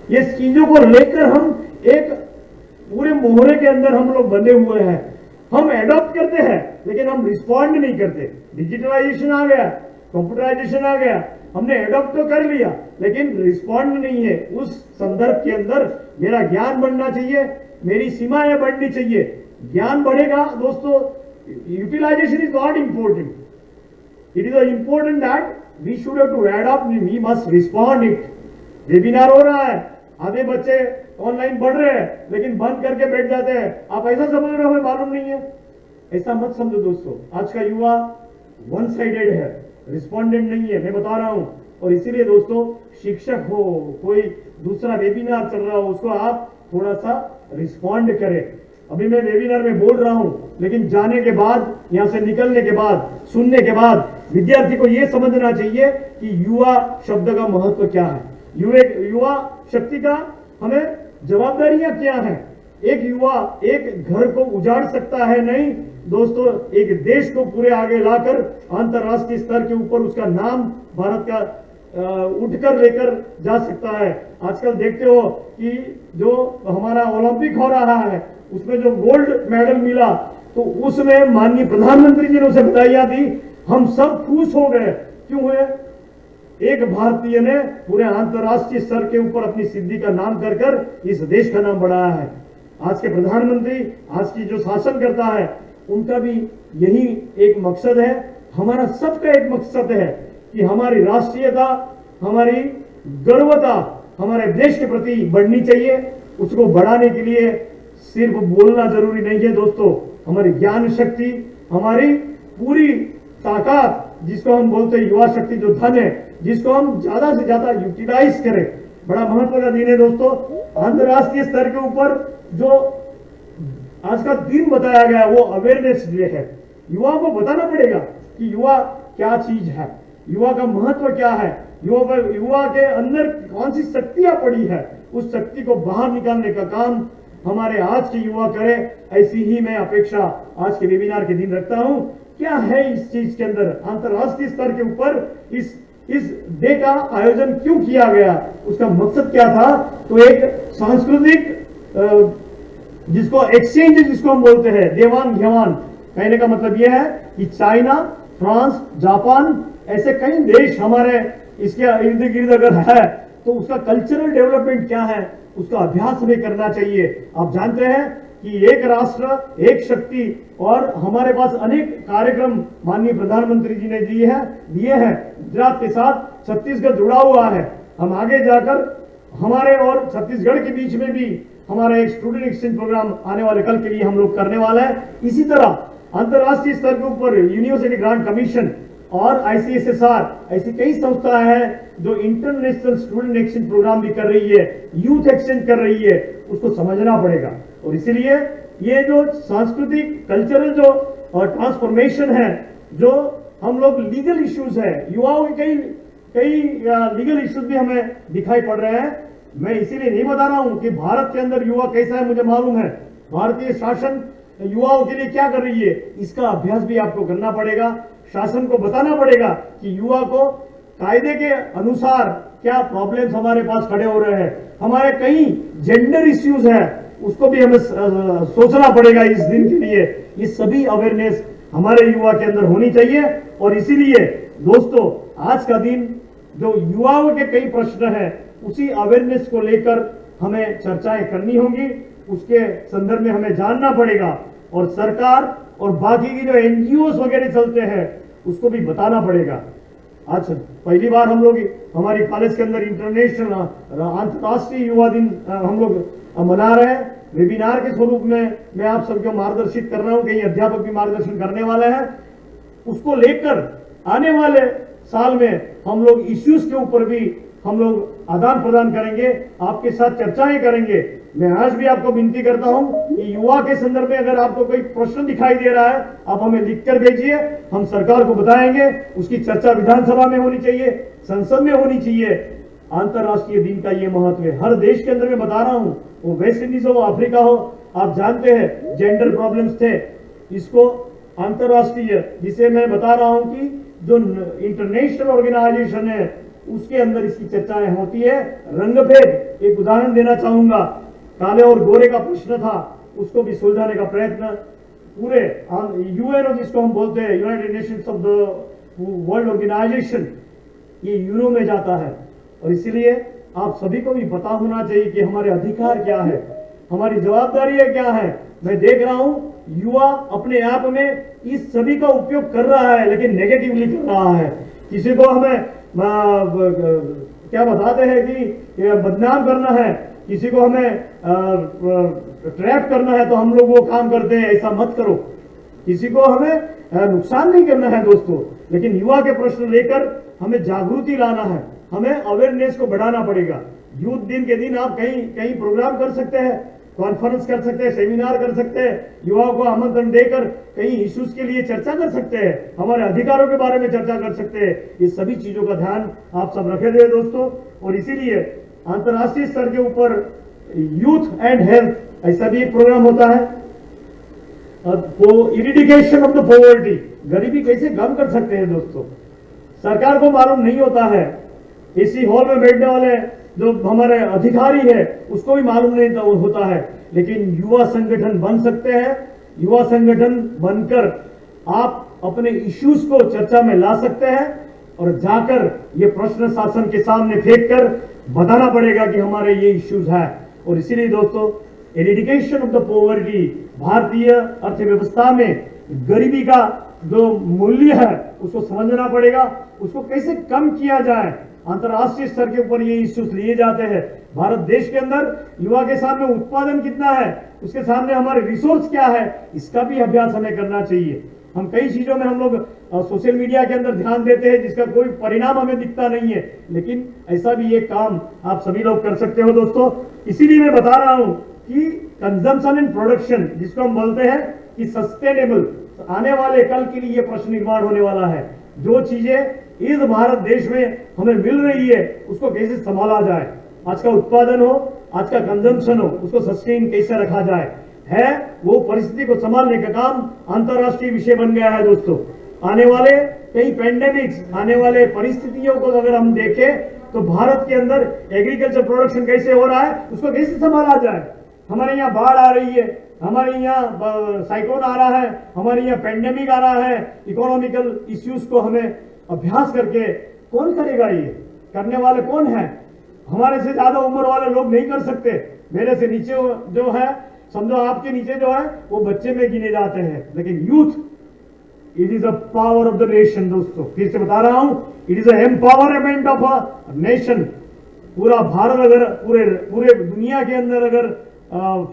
ये चीजों को लेकर हम एक पूरे मोहरे के अंदर हम लोग बंधे हुए हैं। हम एडॉप्ट करते हैं लेकिन हम रिस्पॉन्ड नहीं करते। डिजिटलाइजेशन आ गया, कंप्यूटराइजेशन आ गया, हमने एडॉप्ट तो कर लिया लेकिन रिस्पॉन्ड नहीं है। उस संदर्भ के अंदर मेरा ज्ञान बढ़ना चाहिए, मेरी सीमाएं बढ़नी चाहिए। ज्ञान बढ़ेगा दोस्तों, utilisation is not important, it is important that we should have to adopt, we must respond it. Webinar हो रहा है, आधे बच्चे ऑनलाइन पढ़ रहे हैं लेकिन बंद करके बैठ जाते हैं। आप ऐसा समझ रहे हो, हमें मालूम नहीं है। ऐसा मत समझो दोस्तों। आज का युवा वन साइडेड है, रिस्पॉन्डेंट नहीं है, मैं बता रहा हूं। और इसीलिए दोस्तों, शिक्षक हो, कोई दूसरा वेबिनार चल रहा हो, उसको आप थोड़ा सा रिस्पॉन्ड करें। अभी मैं वेबिनार में बोल रहा हूं लेकिन जाने के बाद, यहां से निकलने के बाद, सुनने के बाद विद्यार्थी को यह समझना चाहिए कि युवा शब्द का महत्व क्या है, युवा शक्ति का हमें जवाबदारियां क्या हैं। एक युवा एक घर को उजाड़ सकता है नहीं दोस्तों, एक देश को पूरे आगे लाकर अंतर्राष्ट्रीय स्तर के ऊपर उसका नाम भारत का उठकर लेकर जा सकता है। आजकल देखते हो कि जो हमारा ओलंपिक हो रहा है उसमें जो गोल्ड मेडल मिला, तो उसमें माननीय प्रधानमंत्री जी ने उसे बधाइयां दी। हम सब खुश हो गए। क्यों हुए? एक भारतीय ने पूरे अंतर्राष्ट्रीय स्तर के ऊपर अपनी सिद्धि का नाम कर इस देश का नाम बढ़ाया है। आज के प्रधानमंत्री, आज की जो शासन करता है, उनका भी यही एक मकसद है। हमारा सबका एक मकसद है कि हमारी राष्ट्रीयता, हमारी गर्वता हमारे देश के प्रति बढ़नी चाहिए। उसको बढ़ाने के लिए सिर्फ बोलना जरूरी नहीं है दोस्तों, हमारी ज्ञान शक्ति, हमारी पूरी ताकत, जिसको हम बोलते हैं युवा शक्ति, जो धन है, जिसको हम ज्यादा से ज्यादा यूटिलाइज करें। बड़ा महत्व का दिन है दोस्तों। अंतर्राष्ट्रीय स्तर के ऊपर जो आज का दिन बताया गया वो अवेयरनेस डे है। युवाओं को बताना पड़ेगा कि युवा क्या चीज है, युवा का महत्व क्या है, युवा के अंदर कौन सी शक्तियां पड़ी है, उस शक्ति को बाहर निकालने का काम हमारे आज के युवा करें। ऐसी ही मैं अपेक्षा आज के वेबिनार के दिन रखता हूं। क्या है इस चीज के अंदर, अंतर्राष्ट्रीय स्तर के ऊपर इस डे का आयोजन क्यों किया गया, उसका मकसद क्या था? तो एक सांस्कृतिक जिसको एक्सचेंज, जिसको हम बोलते हैं देवान घेवान, कहने का मतलब यह है कि चाइना, फ्रांस, जापान, ऐसे कई देश हमारे इसके इर्द गिर्द अगर है तो उसका कल्चरल डेवलपमेंट क्या है, उसका अभ्यास हमें करना चाहिए। आप जानते हैं कि एक राष्ट्र एक शक्ति, और हमारे पास अनेक कार्यक्रम माननीय प्रधानमंत्री जी ने दिए हैं। गुजरात के साथ छत्तीसगढ़ जुड़ा हुआ है। हम आगे जाकर हमारे और छत्तीसगढ़ के बीच में भी हमारा एक स्टूडेंट एक्सचेंज प्रोग्राम आने वाले कल के लिए हम लोग करने वाला है। इसी तरह अंतर्राष्ट्रीय स्तर के ऊपर यूनिवर्सिटी ग्रांट कमीशन और ICSSR, ऐसी कई संस्थाएं हैं जो इंटरनेशनल स्टूडेंट एक्सचेंज प्रोग्राम भी कर रही है, यूथ एक्सचेंज कर रही है। उसको समझना पड़ेगा। और इसीलिए ये जो सांस्कृतिक कल्चरल जो ट्रांसफॉर्मेशन है, जो हम लोग लीगल इश्यूज है, युवाओं के कई लीगल इश्यूज भी हमें दिखाई पड़ रहे हैं। मैं इसीलिए नहीं बता रहा हूं कि भारत के अंदर युवा कैसा है, मुझे मालूम है। भारतीय शासन युवाओं के लिए क्या कर रही है, इसका अभ्यास भी आपको करना पड़ेगा। शासन को बताना पड़ेगा कि युवा को कायदे के अनुसार क्या प्रॉब्लम्स हमारे पास खड़े हो रहे हैं, हमारे कई जेंडर इश्यूज है, उसको भी हमें सोचना पड़ेगा इस दिन के लिए। ये सभी अवेयरनेस हमारे युवा के अंदर होनी चाहिए। और इसीलिए दोस्तों, आज का दिन जो युवाओं के कई प्रश्न हैं, उसी अवेयरनेस को लेकर हमें चर्चाएं करनी होंगी, उसके संदर्भ में हमें जानना पड़ेगा और सरकार और बाकी की जो एनजीओ वगैरह चलते हैं उसको भी बताना पड़ेगा। आज पहली बार हम लोग हमारी कॉलेज के अंदर इंटरनेशनल अंतर्राष्ट्रीय युवा दिन हम लोग मना रहे हैं। वेबिनार के स्वरूप में मैं आप सबको मार्गदर्शित कर रहा हूं, कई अध्यापक भी मार्गदर्शन करने वाले हैं। उसको लेकर आने वाले साल में हम लोग इश्यूज के ऊपर भी हम लोग आदान प्रदान करेंगे, आपके साथ चर्चाएं करेंगे। मैं आज भी आपको विनती करता हूं कि युवा के संदर्भ में अगर आपको कोई प्रश्न दिखाई दे रहा है, आप हमें लिखकर भेजिए, हम सरकार को बताएंगे। उसकी चर्चा विधानसभा में होनी चाहिए, संसद में होनी चाहिए। अंतर्राष्ट्रीय दिन का ये महत्व है, हर देश के अंदर मैं बता रहा हूं, वो वेस्ट इंडीज हो, अफ्रीका हो, आप जानते हैं जेंडर प्रॉब्लम्स थे, इसको अंतर्राष्ट्रीय, जिसे मैं बता रहा हूं कि जो इंटरनेशनल ऑर्गेनाइजेशन है उसके अंदर इसकी चर्चाएं होती है। रंगभेद, एक उदाहरण देना चाहूंगा, काले और गोरे का प्रश्न था, उसको भी सुलझाने का प्रयत्न पूरे यूएनओ, जिसको हम बोलते हैं United Nations of the world organisation, ये यूरो में जाता है। और इसीलिए आप सभी को भी पता होना चाहिए कि हमारे अधिकार क्या है, हमारी जवाबदारी क्या है। मैं देख रहा हूं युवा अपने आप में इस सभी का उपयोग कर रहा है, लेकिन नेगेटिवली कर रहा है। किसी को हमें क्या बताते हैं कि बदनाम करना है, किसी को हमें ट्रैप करना है, तो हम लोग वो काम करते हैं, ऐसा मत करो। किसी को हमें नुकसान नहीं करना है दोस्तों, लेकिन युवा के प्रश्न लेकर हमें जागृति लाना है, हमें अवेयरनेस को बढ़ाना पड़ेगा। यूथ दिन के दिन आप कहीं प्रोग्राम कर सकते हैं, कॉन्फ्रेंस कर सकते हैं, सेमिनार कर सकते हैं, युवाओं को आमंत्रण देकर कई इश्यूज के लिए चर्चा कर सकते हैं, हमारे अधिकारों के बारे में चर्चा कर सकते हैं। ये सभी चीजों का ध्यान आप सब रखे थे दोस्तों। और इसीलिए अंतर्राष्ट्रीय स्तर के ऊपर यूथ एंड हेल्थ ऐसा भी एक प्रोग्राम होता है, इरिडिकेशन ऑफ द पॉवर्टी, गरीबी कैसे कम कर सकते हैं दोस्तों। सरकार को मालूम नहीं होता है, इसी हॉल में बैठने वाले जो हमारे अधिकारी है उसको भी मालूम नहीं होता है, लेकिन युवा संगठन बन सकते हैं। युवा संगठन बनकर आप अपने इश्यूज को चर्चा में ला सकते हैं और जाकर ये प्रश्न शासन के सामने फेंक कर बताना पड़ेगा कि हमारे ये इश्यूज है। और इसीलिए दोस्तों, एरिडिकेशन ऑफ द पॉवर्टी, भारतीय अर्थव्यवस्था में गरीबी का जो मूल्य है उसको समझना पड़ेगा, उसको कैसे कम किया जाए। अंतर्राष्ट्रीय स्तर के ऊपर ये इश्यूज लिए जाते हैं। भारत देश के अंदर युवा के सामने उत्पादन कितना है, उसके सामने हमारे रिसोर्स क्या है, इसका भी अभ्यास हमें करना चाहिए। हम कई चीजों में हम लोग सोशल मीडिया के अंदर ध्यान देते हैं जिसका कोई परिणाम हमें दिखता नहीं है, लेकिन ऐसा भी एक काम आप सभी लोग कर सकते हो दोस्तों। इसीलिए मैं बता रहा हूं कि कंजम्पशन एंड प्रोडक्शन, जिसको हम बोलते हैं कि सस्टेनेबल, आने वाले कल के लिए प्रश्न निर्माण होने वाला है। जो चीजें इस भारत देश में हमें मिल रही है उसको कैसे संभाला जाए, आज का उत्पादन हो, आज का कंजम्पशन हो, उसको सस्टेन कैसे रखा जाए, है वो परिस्थिति को संभालने का काम अंतर्राष्ट्रीय विषय बन गया है दोस्तों। आने वाले कई पेंडेमिक्स, आने वाले परिस्थितियों को अगर हम देखें तो भारत के अंदर एग्रीकल्चर प्रोडक्शन कैसे हो रहा है, उसको कैसे संभाला जाए। हमारे यहाँ बाढ़ आ रही है, हमारे यहाँ साइक्लोन आ रहा है, हमारे यहाँ पेंडेमिक आ रहा है, इकोनॉमिकल इश्यूज को हमें अभ्यास करके कौन करेगा, ये करने वाले कौन है। हमारे से ज्यादा उम्र वाले लोग नहीं कर सकते, मेरे से नीचे जो है, समझो आपके नीचे जो है वो बच्चे में गिने जाते हैं, लेकिन youth, it is a power of the nation दोस्तों। फिर से बता रहा हूं, it is a empowerment of a nation. पूरा भारत अगर पूरे दुनिया के अंदर अगर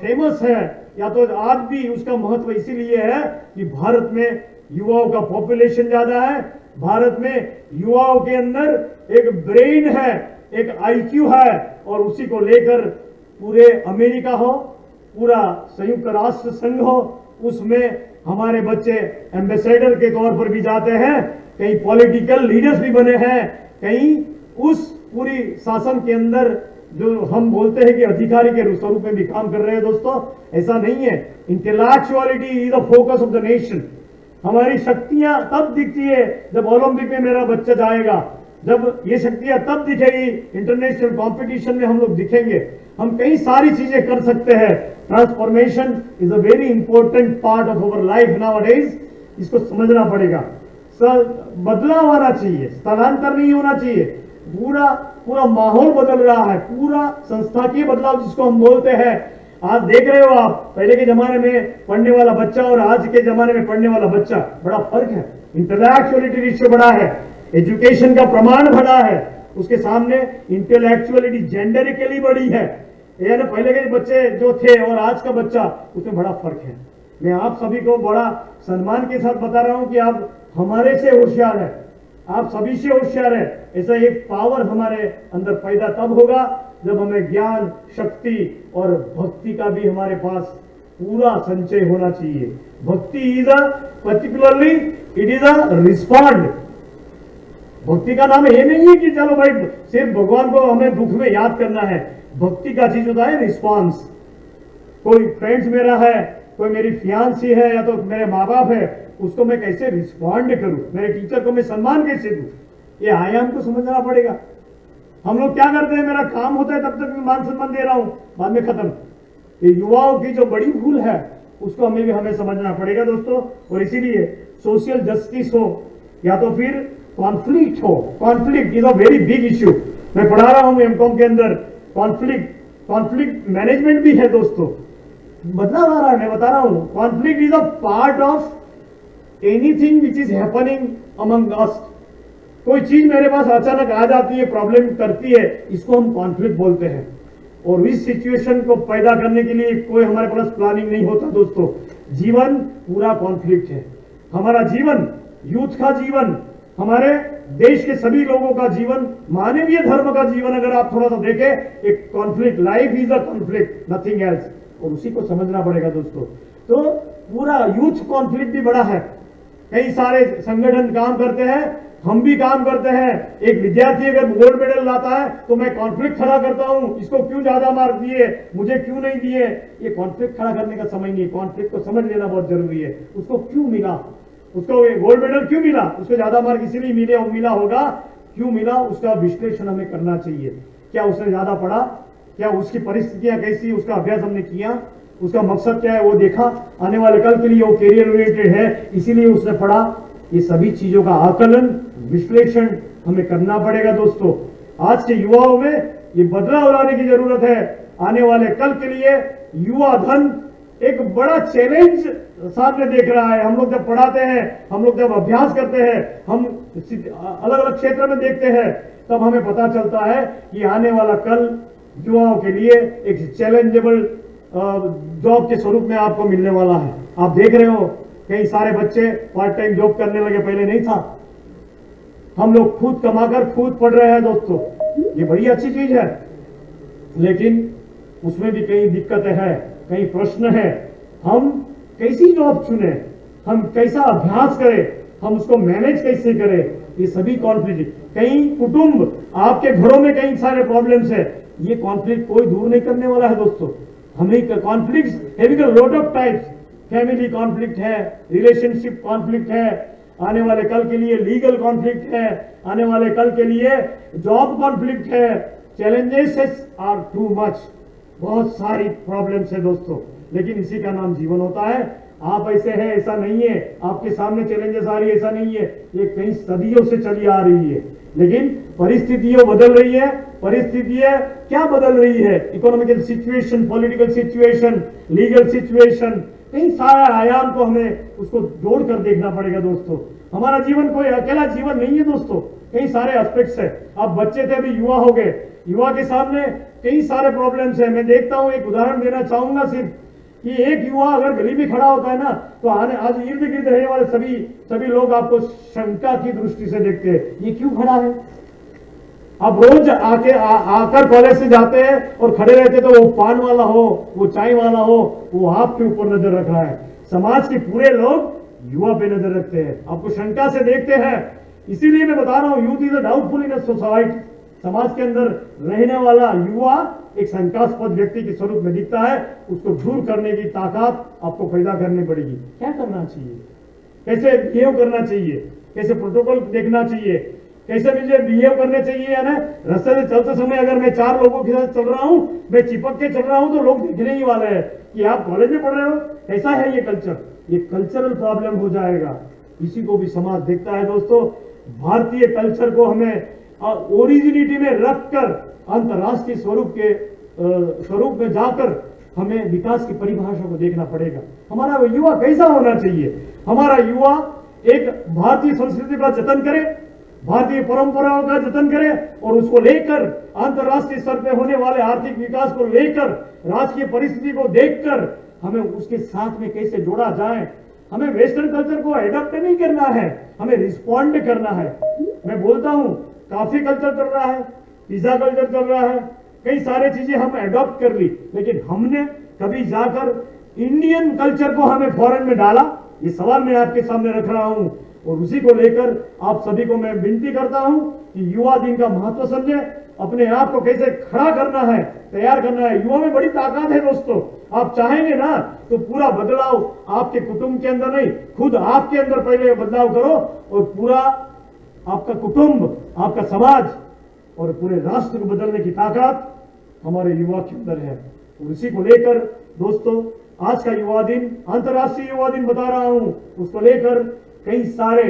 फेमस है, या तो आज भी उसका महत्व इसीलिए है कि भारत में युवाओं का पॉपुलेशन ज्यादा है, भारत में युवाओं के अंदर एक ब्रेन है, एक आईक्यू है, और उसी को लेकर पूरे अमेरिका हो, पूरा संयुक्त राष्ट्र संघ हो, उसमें हमारे बच्चे एम्बेसडर के तौर पर भी जाते हैं, कई पॉलिटिकल लीडर्स भी बने हैं, कई उस पूरी शासन के अंदर जो हम बोलते हैं कि अधिकारी के स्वरूप में भी काम कर रहे हैं दोस्तों। ऐसा नहीं है, intellectuality is the focus of the nation. हमारी शक्तियां तब दिखती है जब ओलंपिक में मेरा बच्चा जाएगा, जब ये शक्तियां तब दिखेगी, इंटरनेशनल कंपटीशन में हम लोग दिखेंगे, हम कई सारी चीजें कर सकते हैं। Transformation is a very important part of our life nowadays. इसको समझना पड़ेगा। सर, बदलाव आना चाहिए, स्थलांतर नहीं होना चाहिए। पूरा पूरा माहौल बदल रहा है, पूरा संस्थाकीय बदलाव जिसको हम बोलते हैं। आज देख रहे हो आप, पहले के जमाने में पढ़ने वाला बच्चा और आज के जमाने में पढ़ने वाला बच्चा, बड़ा फर्क है। इंटेलेक्चुअलिटी रेशियो बढ़ा है, एजुकेशन का प्रमाण बढ़ा है, उसके सामने इंटेलेक्चुअलिटी जेंडरिकली बढ़ी है। यानी पहले के बच्चे जो थे और आज का बच्चा, उसमें बड़ा फर्क है। मैं आप सभी को बड़ा सम्मान के साथ बता रहा हूं कि आप हमारे से होशियार है, आप सभी से होशियार है। ऐसा एक पावर हमारे अंदर पैदा तब होगा जब हमें ज्ञान, शक्ति और भक्ति का भी हमारे पास पूरा संचय होना चाहिए। भक्ति is a particularly it is a respond. भक्ति का नाम ये नहीं है कि चलो भाई सिर्फ भगवान को हमें दुख में याद करना है। भक्ति का चीज होता है रिस्पॉन्स। कोई फ्रेंड्स मेरा है, कोई मेरी फियांसी है या तो मेरे माँ बाप है, उसको मैं कैसे रिस्पॉन्ड करूं, मेरे टीचर को मैं सम्मान कैसे दूं, ये आयाम को समझना पड़ेगा। हम लोग क्या करते हैं, मेरा काम होता है तब तक मैं मान सम्मान दे रहा हूं, बाद में खत्म। ये युवाओं की जो बड़ी भूल है उसको हमें समझना पड़ेगा दोस्तों। और इसीलिए सोशल जस्टिस हो या तो फिर कॉन्फ्लिक्ट हो, conflict is a very big issue. मैं पढ़ा रहा हूं एमकॉम के अंदर, कॉन्फ्लिक्ट मैनेजमेंट भी है दोस्तों। बदलाव आ रहा है, मैं बता रहा हूं। Conflict is a part of anything which is happening among us. कोई चीज मेरे पास अचानक आ जाती है, प्रॉब्लम करती है, इसको हम कॉन्फ्लिक्ट बोलते हैं। और इस सिचुएशन को पैदा करने के लिए कोई हमारे पास प्लानिंग नहीं होता दोस्तों। जीवन पूरा कॉन्फ्लिक्ट है। हमारा जीवन, यूथ का जीवन, हमारे देश के सभी लोगों का जीवन, मानवीय धर्म का जीवन अगर आप थोड़ा सा देखें, एक conflict, life is a conflict, nothing else. और उसी को समझना पड़ेगा दोस्तों। तो पूरा यूथ कॉन्फ्लिक्ट भी बड़ा है। कई सारे संगठन काम करते हैं, हम भी काम करते हैं। एक विद्यार्थी अगर गोल्ड मेडल लाता है तो मैं कॉन्फ्लिक्ट खड़ा करता हूं, इसको क्यों ज्यादा मार्क दिए, मुझे क्यों नहीं दिए। ये कॉन्फ्लिक्ट खड़ा करने का समय नहीं है। कॉन्फ्लिक्ट को समझ लेना बहुत जरूरी है। उसको क्यों मिला, उसको गोल्ड मेडल क्यों मिला, उसको ज्यादा मार्क इसीलिए मिला होगा, क्यों मिला, उसका विश्लेषण हमें करना चाहिए। क्या उसने ज्यादा पढ़ा, क्या उसकी परिस्थितियां कैसी, उसका अभ्यास हमने किया, उसका मकसद क्या है वो देखा, आने वाले कल के लिए वो कैरियर ओरिएंटेड है इसीलिए उसने पढ़ा। ये सभी चीजों का आकलन, विश्लेषण हमें करना पड़ेगा दोस्तों। आज के युवाओं में ये बदलाव लाने की जरूरत है। आने वाले कल के लिए युवा धन एक बड़ा चैलेंज सामने देख रहा है। हम लोग जब पढ़ाते हैं, हम लोग जब अभ्यास करते हैं, हम अलग अलग क्षेत्र में देखते हैं, तब हमें पता चलता है कि आने वाला कल युवाओं के लिए एक चैलेंजेबल जॉब के स्वरूप में आपको मिलने वाला है। आप देख रहे हो कई सारे बच्चे पार्ट टाइम जॉब करने लगे, पहले नहीं था। हम लोग खुद कमाकर खुद पढ़ रहे हैं दोस्तों, ये बड़ी अच्छी चीज है। लेकिन उसमें भी कई दिक्कतें हैं, कई प्रश्न है। हम कैसी जॉब चुने, हम कैसा अभ्यास करें, हम उसको मैनेज कैसे करें, ये सभी कॉन्फ्लिक्ट। कई कुटुंब, आपके घरों में कई सारे प्रॉब्लम्स है, ये कॉन्फ्लिक्ट कोई दूर नहीं करने वाला है दोस्तों। हमें conflict having a lot of types, family conflict है, रिलेशनशिप कॉन्फ्लिक्ट है, आने वाले कल के लिए लीगल कॉन्फ्लिक्ट है, आने वाले कल के लिए जॉब कॉन्फ्लिक्ट है। चैलेंजेस आर टू मच, बहुत सारी प्रॉब्लम्स है दोस्तों। लेकिन इसी का नाम जीवन होता है। आप ऐसे हैं ऐसा नहीं है, आपके सामने चैलेंजेस आ रही है ऐसा नहीं है, ये कई सदियों से चली आ रही है। लेकिन परिस्थितियां बदल रही है। परिस्थितियां क्या बदल रही है, economical situation, political situation, legal situation, कई सारे आयाम को हमें उसको जोड़कर देखना पड़ेगा दोस्तों। हमारा जीवन कोई अकेला जीवन नहीं है दोस्तों, कई सारे एस्पेक्ट्स है। अब बच्चे थे, अभी युवा हो गए, युवा के सामने कई सारे प्रॉब्लम्स है। मैं देखता हूं, एक उदाहरण देना चाहूंगा सिर्फ, कि एक युवा अगर गली में खड़ा होता है ना, तो आज इर्द गिर्द रहने वाले सभी लोग आपको शंका की दृष्टि से देखते हैं, ये क्यों खड़ा है। अब रोज आकर कॉलेज से जाते हैं और खड़े रहते, तो वो पान वाला हो, वो चाय वाला हो, वो आपके ऊपर नजर रख रहा है। समाज के पूरे लोग युवा पे नजर रखते हैं, आपको शंका से देखते हैं। इसीलिए मैं बता रहा हूं, youth is a doubtful in a society. समाज के अंदर रहने वाला युवा एक शंकास्पद व्यक्ति के स्वरूप में दिखता है। उसको दूर करने की ताकत आपको पैदा करनी पड़ेगी। क्या करना चाहिए, कैसे बिहेव करना चाहिए, कैसे प्रोटोकॉल देखना चाहिए, कैसे मुझे बिहेव करने चाहिए, है ना। रास्ते से चलते समय अगर मैं 4 लोगों के साथ चल रहा हूं, मैं चिपक के चल रहा हूं, तो लोग देखने ही वाले हैं कि आप कॉलेज में पढ़ रहे हो। ऐसा है ये कल्चर, ये कल्चरल प्रॉब्लम हो जाएगा। इसी को भी समाज देखता है दोस्तों। भारतीय कल्चर को हमें ओरिजिनिटी में रखकर अंतरराष्ट्रीय स्वरूप में जाकर हमें विकास की परिभाषा को देखना पड़ेगा। हमारा युवा कैसा होना चाहिए? हमारा युवा एक भारतीय संस्कृति का जतन करे, भारतीय परंपराओं का जतन करे और उसको लेकर अंतरराष्ट्रीय स्तर पे होने वाले आर्थिक विकास को लेकर, राजकीय परिस्थिति को देखकर हमें उसके साथ में कैसे जोड़ा जाए। हमें वेस्टर्न कल्चर को एडॉप्ट नहीं करना है, हमें रिस्पॉन्ड करना है। मैं बोलता हूं कॉफी कल्चर चल रहा है, पिज्जा कल्चर चल रहा है, कई सारे चीजें हम एडॉप्ट कर ली, लेकिन हमने कभी जाकर इंडियन कल्चर को हमें फॉरेन में डाला? ये सवाल मैं आपके सामने रख रहा हूं और उसी को लेकर आप सभी को मैं विनती करता हूं कि युवा दिन का महत्व समझे, अपने आप को कैसे खड़ा करना है, तैयार करना है। युवा में बड़ी ताकत है दोस्तों। आप चाहेंगे ना तो पूरा बदलाव आपके कुटुंब के अंदर नहीं, खुद आपके अंदर पहले बदलाव करो और पूरा आपका कुटुंब, आपका समाज और पूरे राष्ट्र को बदलने की ताकत हमारे युवा के अंदर है। और इसी को लेकर दोस्तों आज का युवा दिन, अंतर्राष्ट्रीय युवा दिन बता रहा हूं, उसको लेकर कई सारे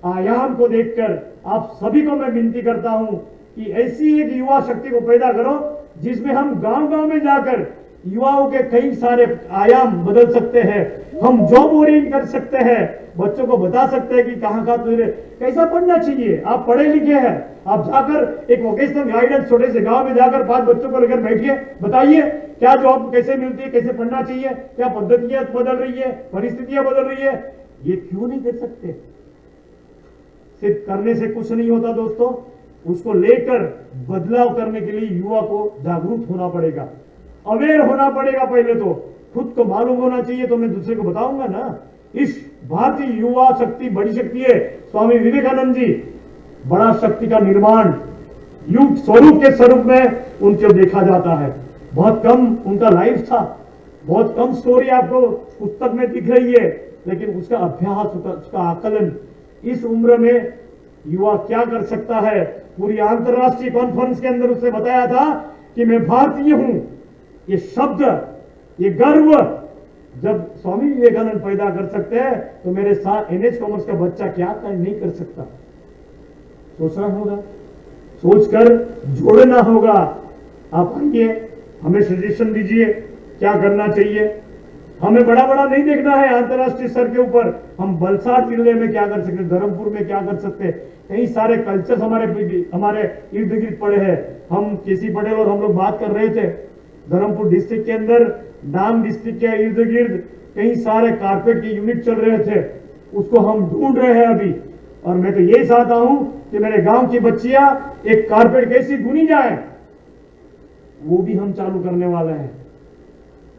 आयाम को देखकर आप सभी को मैं विनती करता हूं कि ऐसी एक युवा शक्ति को पैदा करो जिसमें हम गांव-गांव में जाकर युवाओं के कई सारे आयाम बदल सकते हैं। हम जॉब ओरिएंट कर सकते हैं, बच्चों को बता सकते हैं कि कहां का तुझे कैसा पढ़ना चाहिए। आप पढ़े लिखे हैं, आप जाकर एक वोकेशनल गाइडेंस छोटे से गांव में जाकर 5 बच्चों को लेकर बैठिए, बताइए क्या जॉब कैसे मिलती है, कैसे पढ़ना चाहिए, क्या पद्धतियां बदल रही है, परिस्थितियां बदल रही है। ये क्यों नहीं कर सकते? सिर्फ करने से कुछ नहीं होता दोस्तों, उसको लेकर बदलाव करने के लिए युवा को जागरूक होना पड़ेगा, अवेयर होना पड़ेगा। पहले तो खुद को मालूम होना चाहिए, तो मैं दूसरे को बताऊंगा ना। इस भारतीय युवा शक्ति बड़ी शक्ति है। स्वामी विवेकानंद जी बड़ा शक्ति का निर्माण युग स्वरूप में उनको देखा जाता है। बहुत कम उनका लाइफ था, बहुत कम स्टोरी आपको पुस्तक में दिख रही है, लेकिन उसका अभ्यास, उसका आकलन, इस उम्र में युवा क्या कर सकता है। पूरी अंतरराष्ट्रीय कॉन्फ्रेंस के अंदर उसने बताया था कि मैं भारतीय हूं। ये शब्द, ये गर्व जब स्वामी विवेकानंद पैदा कर सकते हैं तो मेरे साथ एनएच कॉमर्स का बच्चा क्या नहीं कर सकता। सोचना होगा, सोचकर जोड़ना होगा। आप आइए, हमें सजेशन दीजिए क्या करना चाहिए। हमें बड़ा बड़ा नहीं देखना है अंतरराष्ट्रीय स्तर के ऊपर। हम वलसाड़ जिले में क्या कर सकते, धर्मपुर में क्या कर सकते, कई सारे कल्चर्स हमारे इर्द गिर्द पड़े हैं। हम केसी पटेल और हम लोग बात कर रहे थे, धर्मपुर डिस्ट्रिक्ट के अंदर, डांग डिस्ट्रिक्ट के इर्द गिर्द कई सारे कारपेट के यूनिट चल रहे थे, उसको हम ढूंढ रहे हैं अभी। और मैं तो यही चाहता हूं कि मेरे गांव की बच्चियां एक कारपेट कैसी बुनी जाए, वो भी हम चालू करने वाले हैं।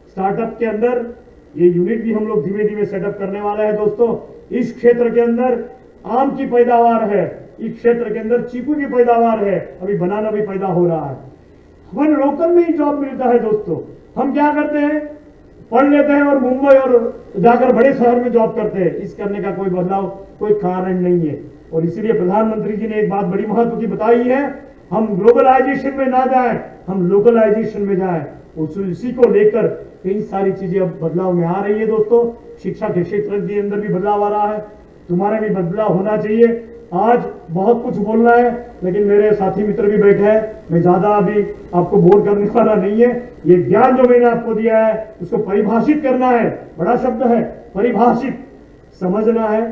स्टार्टअप के अंदर ये यूनिट भी हम लोग धीमे धीमे सेटअप करने वाले हैं दोस्तों। इस क्षेत्र के अंदर आम की पैदावार है, इस क्षेत्र के अंदर चीकू की पैदावार है, अभी बनाना भी पैदा हो रहा है। हमें लोकल में ही जॉब मिलता है दोस्तों। हम क्या करते हैं, पढ़ लेते हैं और मुंबई और जाकर बड़े शहर में जॉब करते हैं। इस करने का कोई बदलाव, कोई कारण नहीं है। और इसीलिए प्रधानमंत्री जी ने एक बात बड़ी महत्व की बताई है, हम ग्लोबलाइजेशन में ना जाएं, हम लोकलाइजेशन में जाएं। उसी को लेकर कई सारी चीजें अब बदलाव में आ रही है दोस्तों। शिक्षा के क्षेत्र के अंदर भी बदलाव आ रहा है, तुम्हारे भी बदलाव होना चाहिए। आज बहुत कुछ बोलना है, लेकिन मेरे साथी मित्र भी बैठे हैं, मैं ज्यादा अभी आपको बोर करने वाला नहीं है। ये ज्ञान जो मैंने आपको दिया है उसको परिभाषित करना है, बड़ा शब्द है परिभाषित, समझना है,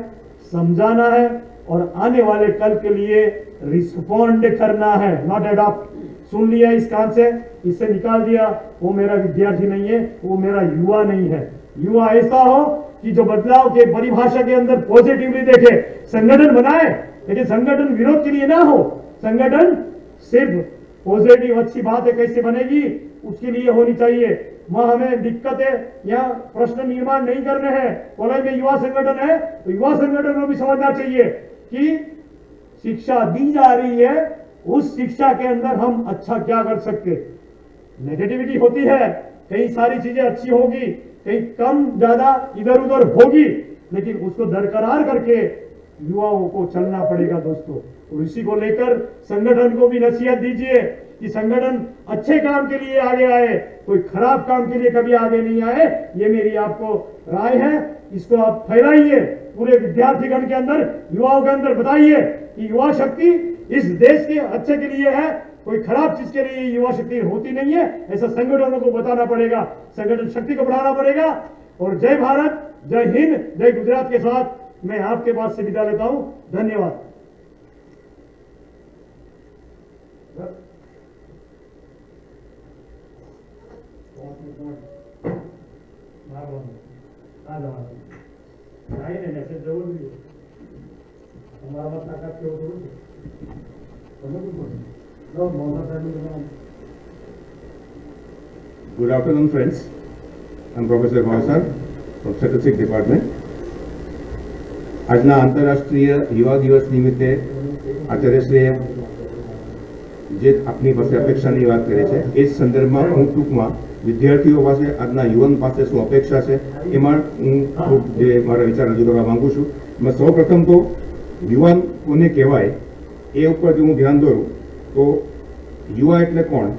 समझाना है और आने वाले कल के लिए रिस्पॉन्ड करना है, नॉट एडॉप्ट। सुन लिया इस कान से, इससे निकाल दिया, वो मेरा विद्यार्थी नहीं है, वो मेरा युवा नहीं है। युवा ऐसा हो कि जो बदलाव के परिभाषा के अंदर पॉजिटिवली देखे, संगठन बनाए, लेकिन संगठन विरोध के लिए ना हो। संगठन सिर्फ पॉजिटिव अच्छी बात है, कैसे बनेगी उसके लिए होनी चाहिए। वहां हमें दिक्कतें या प्रश्न निर्माण नहीं करने हैं। कॉलेज में युवा संगठन है तो युवा संगठन को भी समझना चाहिए कि शिक्षा दी जा रही है, उस शिक्षा के अंदर हम अच्छा क्या कर सकते। नेगेटिविटी होती है, कई सारी चीजें अच्छी होगी, कहीं कम ज्यादा इधर उधर होगी, लेकिन उसको दरकरार करके युवाओं को चलना पड़ेगा दोस्तों। तो इसी को लेकर संगठन को भी नसीहत दीजिए कि संगठन अच्छे काम के लिए आगे आए, कोई खराब काम के लिए कभी आगे नहीं आए। ये मेरी आपको राय है, इसको आप फैलाइए पूरे विद्यार्थीगण के अंदर, युवाओं के अंदर बताइए कि युवा शक्ति इस देश के अच्छे के लिए है, कोई खराब चीज के लिए युवा शक्ति होती नहीं है। ऐसा संगठनों को बताना पड़ेगा, संगठन शक्ति को बढ़ाना पड़ेगा। और जय भारत, जय हिंद, जय गुजरात के साथ मैं आपके पास से विदा लेता हूं। धन्यवाद। મેસેજ જવો જોઈએ અમારામાં તાકાત કેવું થયું છે તમે શું મોહમ્મદ સાહેબ. Good afternoon, friends. I'm Professor Bhausar from Statistics Department. આજના આંતરરાષ્ટ્રીય યુવા દિવસ નિમિત્તે આચાર્યશ્રીએ જે આપની પાસે અપેક્ષાની વાત કરી છે એ જ સંદર્ભમાં હું ટૂંકમાં વિદ્યાર્થીઓ પાસે આજના યુવાન પાસે શું અપેક્ષા છે એમાં હું ખૂબ જે મારા વિચાર રજૂ કરવા માંગુ છું. એમાં સૌપ્રથમ તો યુવાન કોને કહેવાય એ ઉપર જો હું ધ્યાન દોરું તો યુવા એટલે કોણ?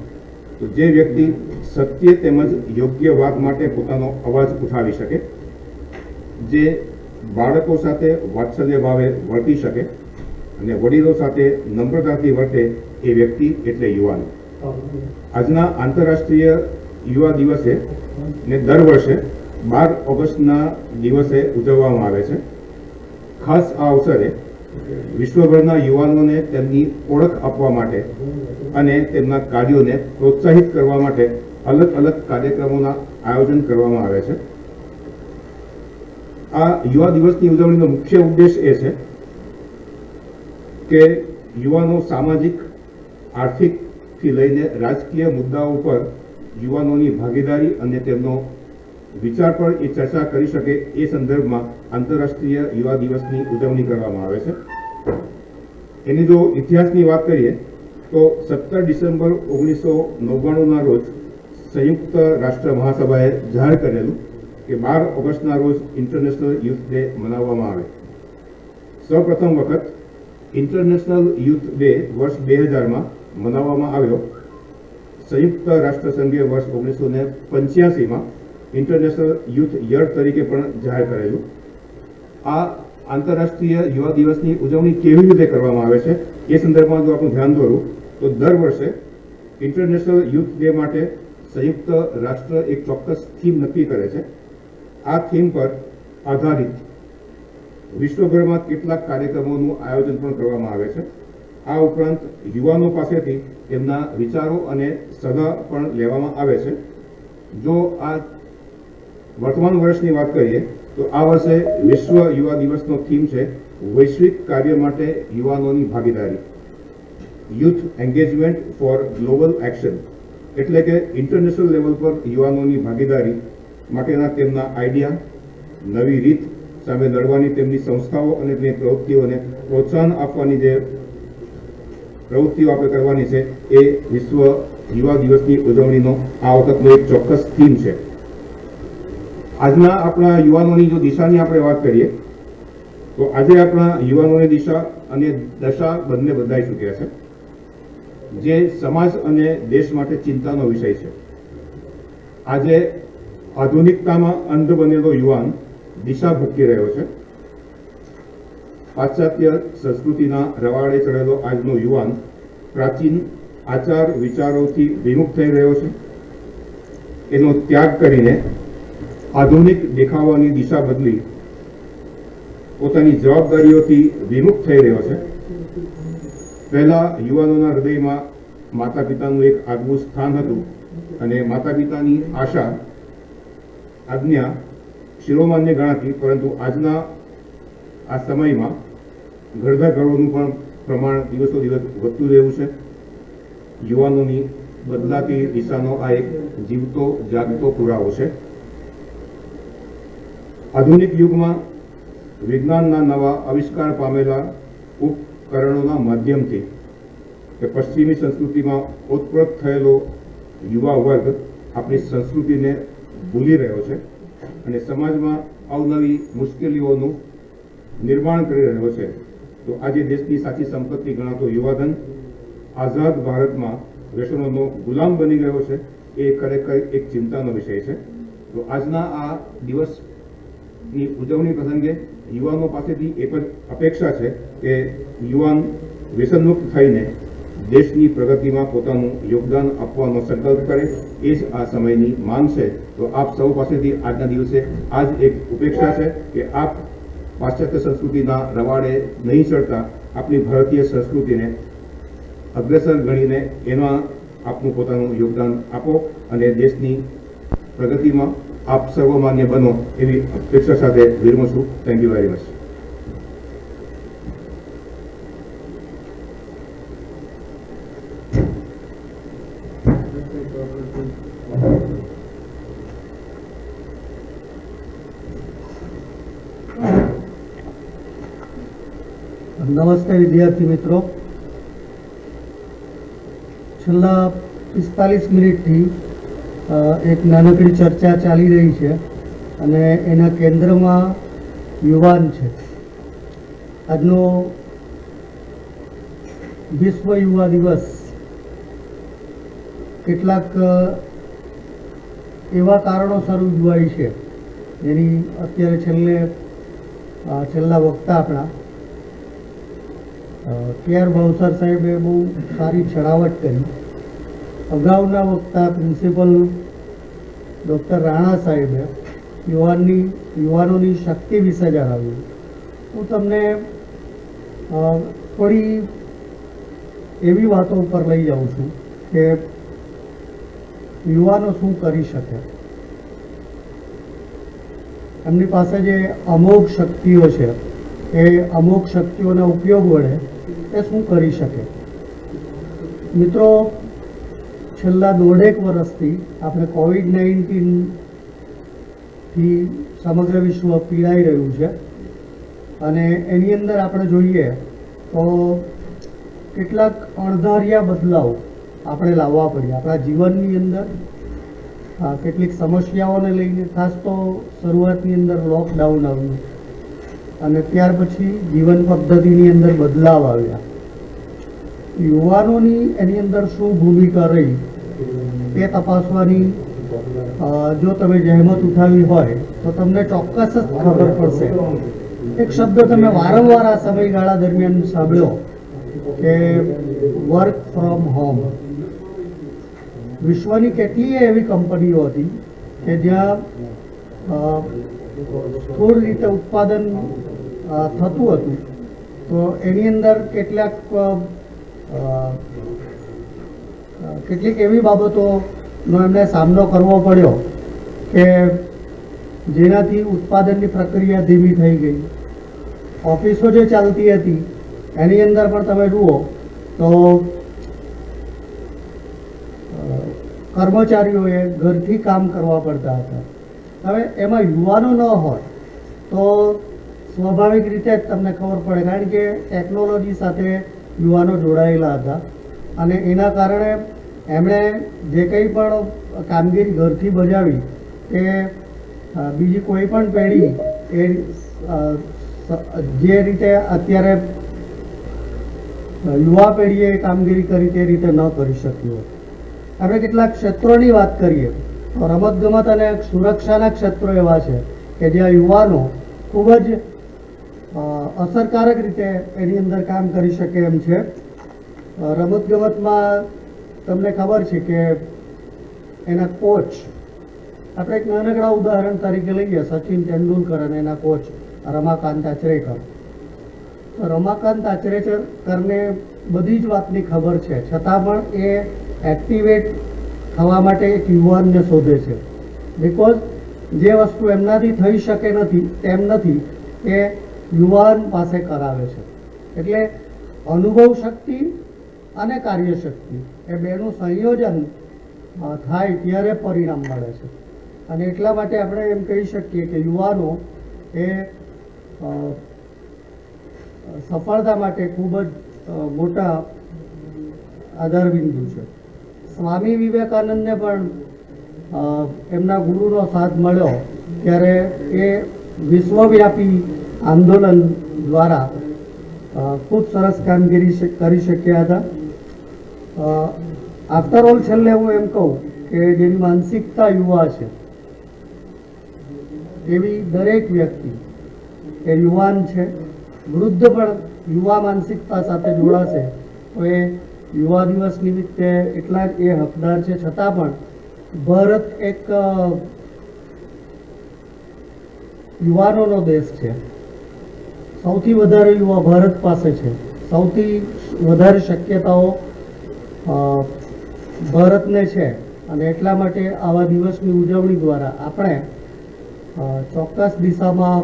તો જે વ્યક્તિ સત્ય તેમજ યોગ્ય વાત માટે પોતાનો અવાજ ઉઠાવી શકે, જે બાળકો સાથે વાત્સલ્ય ભાવે વર્તી શકે અને વડીલો સાથે નમ્રતાથી વર્તે એ વ્યક્તિ એટલે યુવાન. આજના આંતરરાષ્ટ્રીય યુવા દિવસે ને દર વર્ષે 12 ઓગસ્ટના દિવસે ઉજવવામાં આવે છે. ખાસ આ અવસરે વિશ્વભરના યુવાનોને તેમની ઓળખ આપવા માટે અને તેમના કાર્યોને પ્રોત્સાહિત કરવા માટે અલગ અલગ કાર્યક્રમોના આયોજન કરવામાં આવે છે. આ યુવા દિવસની ઉજવણીનો મુખ્ય ઉદ્દેશ એ છે કે યુવાનો સામાજિક, આર્થિકથી લઈને રાજકીય મુદ્દાઓ પર યુવાનોની ભાગીદારી અને તેમનો વિચાર પર એ ચર્ચા કરી શકે એ સંદર્ભમાં આંતરરાષ્ટ્રીય યુવા દિવસની ઉજવણી કરવામાં આવે છે. એની જો ઇતિહાસની વાત કરીએ તો 17 ડિસેમ્બર 1999ના રોજ સંયુક્ત રાષ્ટ્ર મહાસભાએ જાહેર કરેલું કે 12 ઓગસ્ટના રોજ ઇન્ટરનેશનલ યુથ ડે મનાવવામાં આવે. સૌપ્રથમ વખત ઇન્ટરનેશનલ યુથ ડે વર્ષ 2000માં મનાવવામાં આવ્યો. સંયુક્ત રાષ્ટ્ર સંઘે વર્ષ 1985માં ઇન્ટરનેશનલ યુથ યર તરીકે પણ જાહેર કરેલું. આ આંતરરાષ્ટ્રીય યુવા દિવસની ઉજવણી કેવી રીતે કરવામાં આવે છે એ સંદર્ભમાં જો આપણું ધ્યાન દોરું તો દર વર્ષે ઇન્ટરનેશનલ યુથ ડે માટે સંયુક્ત રાષ્ટ્ર એક ચોક્કસ થીમ નક્કી કરે છે. આ થીમ પર આધારિત વિશ્વભરમાં કેટલાક કાર્યક્રમોનું આયોજન પણ કરવામાં આવે છે. આ ઉપરાંત યુવાનો પાસેથી તેમના વિચારો અને સલાહ પણ લેવામાં આવે છે. જો આ વર્તમાન વર્ષની વાત કરીએ તો આ વર્ષે વિશ્વ યુવા દિવસનો થીમ છે વૈશ્વિક કાર્ય માટે યુવાનોની ભાગીદારી, youth engagement for global action. એટલે કે ઇન્ટરનેશનલ લેવલ પર યુવાનોની ભાગીદારી માટેના તેમના આઈડિયા, નવી રીત સામે લડવાની તેમની સંસ્થાઓ અને તેની પ્રવૃત્તિઓને પ્રોત્સાહન આપવાની જે પ્રવૃત્તિઓ આપણે કરવાની છે એ વિશ્વ યુવા દિવસની ઉજવણીનો આ વખતનો એક ચોક્કસ થીમ છે. આજના આપણા યુવાનોની જો દિશાની આપણે વાત કરીએ તો આજે આપણા યુવાનોની દિશા અને દશા બંને બદલાઈ ચૂક્યા છે, જે સમાજ અને દેશ માટે ચિંતાનો વિષય છે. આજે આધુનિકતામાં અંધ બનેલો યુવાન દિશા ભટકી રહ્યો છે. પાશ્ચાત્ય સંસ્કૃતિના રવાડે ચડેલો આજનો યુવાન પ્રાચીન આચાર વિચારોથી વિમુખ થઈ રહ્યો છે. એનો ત્યાગ કરીને આધુનિક દેખાવાની દિશા બદલી પોતાની જવાબદારીઓથી વિમુખ થઈ રહ્યો છે. પહેલા યુવાનોના હૃદયમાં માતા પિતાનું એક આગવું સ્થાન હતું અને માતા પિતાની આશા, આજ્ઞા શિરોમાન્ય ગણાતી, પરંતુ આજના આ સમયમાં ઘરડા ઘરોનું પણ પ્રમાણ દિવસો દિવસ વધતું રહ્યું છે. યુવાનોની બદલાતી દિશાનો આ એક જીવતો જાગતો પુરાવો છે. આધુનિક યુગમાં વિજ્ઞાનના નવા આવિષ્કાર પામેલા ઉપકરણોના માધ્યમથી કે પશ્ચિમી સંસ્કૃતિમાં ઓતપ્રોત થયેલો યુવા વર્ગ આપણી સંસ્કૃતિને ભૂલી રહ્યો છે અને સમાજમાં અવનવી મુશ્કેલીઓનું નિર્માણ કરી રહ્યો છે. તો આજે દેશની સાચી સંપત્તિ ગણાતો યુવાધન આઝાદ ભારતમાં વ્યસનોનો ગુલામ બની ગયો છે. એ ખરેખર એક ચિંતાનો વિષય છે. તો આજના આ દિવસની ઉજવણી પ્રસંગે યુવાનો પાસેથી એક જ અપેક્ષા છે કે યુવાન વ્યસનમુક્ત થઈને દેશની પ્રગતિમાં પોતાનું યોગદાન આપવાનો સંકલ્પ કરે. એ જ આ સમયની માંગ છે. તો આપ સૌ પાસેથી આજના દિવસે આ જ એક અપેક્ષા છે કે આપ પાશ્ચાત્ય સંસ્કૃતિના રવાડે નહીં ચડતા આપણી ભારતીય સંસ્કૃતિને અગ્રેસર ગણીને એમાં આપનું પોતાનું યોગદાન આપો અને દેશની પ્રગતિમાં આપ સર્વમાન્ય બનો એવી અપેક્ષા સાથે વિરમું છું. Thank you very much. નમસ્તે વિદ્યાર્થી મિત્રો. છેલ્લા 45 મિનિટથી એક નાનકડી ચર્ચા ચાલી રહી છે અને એના કેન્દ્રમાં યુવાન છે. આજનો વિશ્વ યુવા દિવસ કેટલાક એવા કારણોસર ઉજવાય છે જેની અત્યારે છેલ્લા વક્તા આપણા કે.આર. ભાવસર સાહેબે બહુ સારી છણાવટ કરી. અગાઉના વક્તા પ્રિન્સિપલ ડૉક્ટર રાણા સાહેબે યુવાનોની શક્તિ વિશે જણાવ્યું. હું તમને થોડી એવી વાતો ઉપર લઈ જાઉં છું કે યુવાનો શું કરી શકે. એમની પાસે જે અમોઘ શક્તિઓ છે એ અમુક શક્તિઓના ઉપયોગ વડે એ શું કરી શકે. મિત્રો, છેલ્લા 1.5 વર્ષથી આપણે COVID-19થી સમગ્ર વિશ્વ પીડાઈ રહ્યું છે અને એની અંદર આપણે જોઈએ તો કેટલાક અણધાર્યા બદલાવ આપણે લાવવા પડ્યા આપણા જીવનની અંદર. કેટલીક સમસ્યાઓને લઈને ખાસ તો શરૂઆતની અંદર લોકડાઉન આવ્યું અને ત્યાર પછી જીવન પદ્ધતિની અંદર બદલાવ આવ્યા. યુવાનોની એની અંદર શું ભૂમિકા રહી તે તપાસવાની જો તમે જહેમત ઉઠાવી હોય તો તમને ચોક્કસ જ ખબર પડશે. એક શબ્દ તમે વારંવાર આ સમયગાળા દરમિયાન સાંભળ્યો કે વર્ક ફ્રોમ હોમ. વિશ્વની કેટલીય એવી કંપનીઓ હતી કે જ્યાં સ્થૂળ રીતે ઉત્પાદન થતું હતું. તો એની અંદર કેટલીક એવી બાબતોનો એમને સામનો કરવો પડ્યો કે જેનાથી ઉત્પાદનની પ્રક્રિયા ધીમી થઈ ગઈ. ઓફિસો જે ચાલતી હતી એની અંદર પણ તમે જુઓ તો કર્મચારીઓએ ઘરથી કામ કરવા પડતા હતા. હવે એમાં યુવાનો ન હોય તો સ્વાભાવિક રીતે જ તમને ખબર પડે, કારણ કે ટેકનોલોજી સાથે યુવાનો જોડાયેલા હતા અને એના કારણે એમણે જે કંઈ પણ કામગીરી ઘરથી બજાવી તે બીજી કોઈ પણ પેઢી એ જે રીતે અત્યારે યુવા પેઢીએ કામગીરી કરી તે રીતે ન કરી શકી હોય. આપણે કેટલાક ક્ષેત્રોની વાત કરીએ તો રમતગમત અને સુરક્ષાના ક્ષેત્રો એવા છે કે જ્યાં યુવાનો ખૂબ જ અસરકારક રીતે એની અંદર કામ કરી શકે એમ છે. રમતગમતમાં તમને ખબર છે કે એના કોચ, આપણે એક નાનકડા ઉદાહરણ તરીકે લઈએ સચિન તેંડુલકર અને એના કોચ રમાકાંત આચરેકર. તો રમાકાંત આચરેકરને બધી જ વાતની ખબર છે, છતાં પણ એ એક્ટિવેટ થવા માટે એક યુવાનને શોધે છે. બિકોઝ જે વસ્તુ એમનાથી થઈ શકે તેમ નથી એ યુવાન પાસે કરાવે છે. એટલે અનુભવ શક્તિ અને કાર્યશક્તિ એ બેનું સંયોજન થાય ત્યારે પરિણામ મળે છે. અને એટલા માટે આપણે એમ કહી શકીએ કે યુવાનો એ સફળતા માટે ખૂબ જ મોટા આધારબિંદુ છે. સ્વામી વિવેકાનંદને પણ એમના ગુરુનો સાથ મળ્યો ત્યારે એ વિશ્વવ્યાપી આંદોલન દ્વારા ખૂબ સરસ કામગીરી કરી શક્યા હતા. આફ્ટર ઓલ છેલ્લે હું એમ કહું કે જેની માનસિકતા યુવા છે એવી દરેક વ્યક્તિ એ યુવાન છે, વૃદ્ધ પણ યુવા માનસિકતા સાથે જોડાશે તો એ યુવા દિવસ નિમિત્તે એટલા જ એ હકદાર છે. છતાં પણ ભારત એક યુવાનોનો દેશ છે. સૌથી વધારે યુવા ભારત પાસે છે. સૌથી વધારે શક્યતાઓ ભારતને છે અને એટલા માટે આવા દિવસની ઉજવણી દ્વારા આપણે ચોક્કસ દિશામાં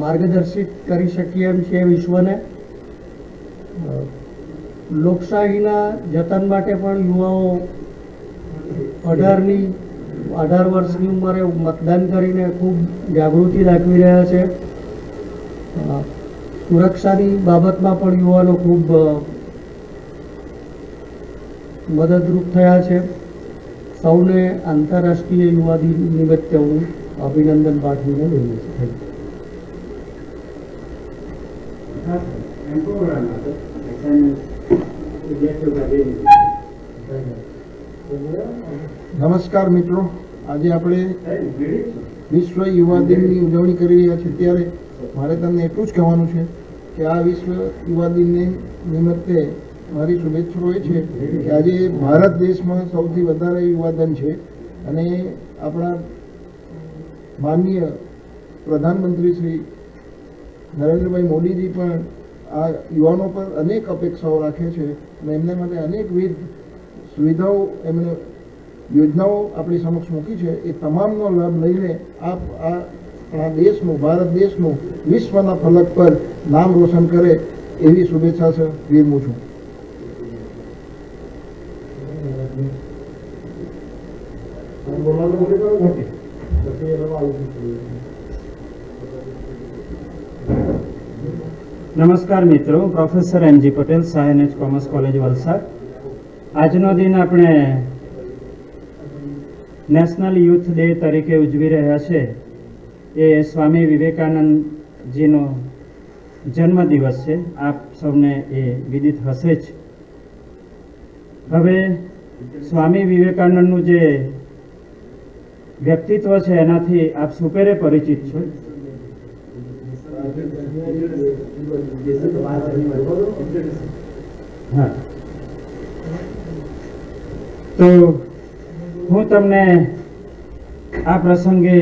માર્ગદર્શિત કરી શકીએ એમ છે વિશ્વને. લોકશાહીના જતન માટે પણ યુવાઓ 18 વર્ષની ઉંમરે મતદાન કરીને ખૂબ જાગૃતિ દાખવી રહ્યા છે. સુરક્ષાની બાબતમાં પણ યુવાનો ખૂબ મદદરૂપ થયા છે. સૌને આંતરરાષ્ટ્રીય યુવા દિન નિમિત્તે હું અભિનંદન પાઠવીને લઈએ છું. નમસ્કાર મિત્રો, આજે આપણે વિશ્વ યુવા દિનની ઉજવણી કરી રહ્યા છીએ ત્યારે મારે તમને એટલું જ કહેવાનું છે કે આ વિશ્વ યુવા દિનને નિમિત્તે મારી શુભેચ્છાઓ એ છે કે આજે ભારત દેશમાં સૌથી વધારે યુવાધન છે અને આપણા માનનીય પ્રધાનમંત્રી શ્રી નરેન્દ્રભાઈ મોદીજી પણ આ યુવાનો પર અનેક અપેક્ષાઓ રાખે છે અને એમના માટે અનેકવિધ સુવિધાઓ એમને યોજનાઓ આપણી સમક્ષ મૂકી છે. એ તમામનો લાભ લઈને આપ આપણા દેશનું, ભારત દેશનું વિશ્વના ફલક પર નામ રોશન કરે એવી શુભેચ્છા છે વિરમું છું. નમસ્કાર મિત્રો, professor M G Patel, science commerce college Valsad. આજનો દિન આપણે નેશનલ યુથ ડે તરીકે ઉજવી રહ્યા છે. એ સ્વામી વિવેકાનંદજીનો જન્મદિવસ છે. આપ સૌને એ વિદિત હશે જ. હવે સ્વામી વિવેકાનંદનું જે વ્યક્તિત્વ છે એનાથી આપ સુપેરે પરિચિત છો. હા, તો હું તમને આ પ્રસંગે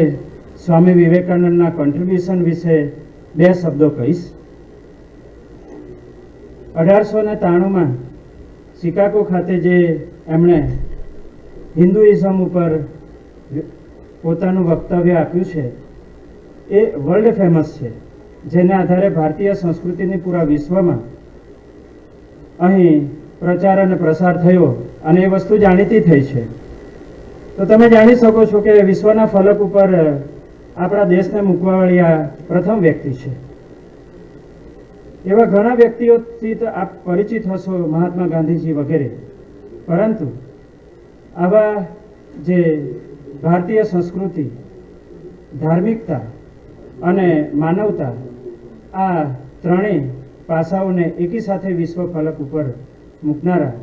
સ્વામી વિવેકાનંદના કોન્ટ્રીબ્યુશન વિશે 2 શબ્દો કહીશ. 1893માં શિકાગો ખાતે જે એમણે હિન્દુઇઝમ ઉપર પોતાનું વક્તવ્ય આપ્યું છે એ વર્લ્ડ ફેમસ છે, જેના આધારે ભારતીય સંસ્કૃતિની પૂરા વિશ્વમાં અહીં પ્રચાર અને પ્રસાર થયો અને એ વસ્તુ જાણીતી થઈ છે. તો તમે જાણી શકો છો કે વિશ્વના ફલક ઉપર આપણા દેશને મૂકવાવાળી આ પ્રથમ વ્યક્તિ છે. એવા ઘણા વ્યક્તિઓથી તો આપ પરિચિત હશો, મહાત્મા ગાંધીજી વગેરે, પરંતુ આવા જે ભારતીય સંસ્કૃતિ, ધાર્મિકતા અને માનવતા, આ ત્રણેય પાસાઓને એકી સાથે વિશ્વ ફલક ઉપર મૂકનારા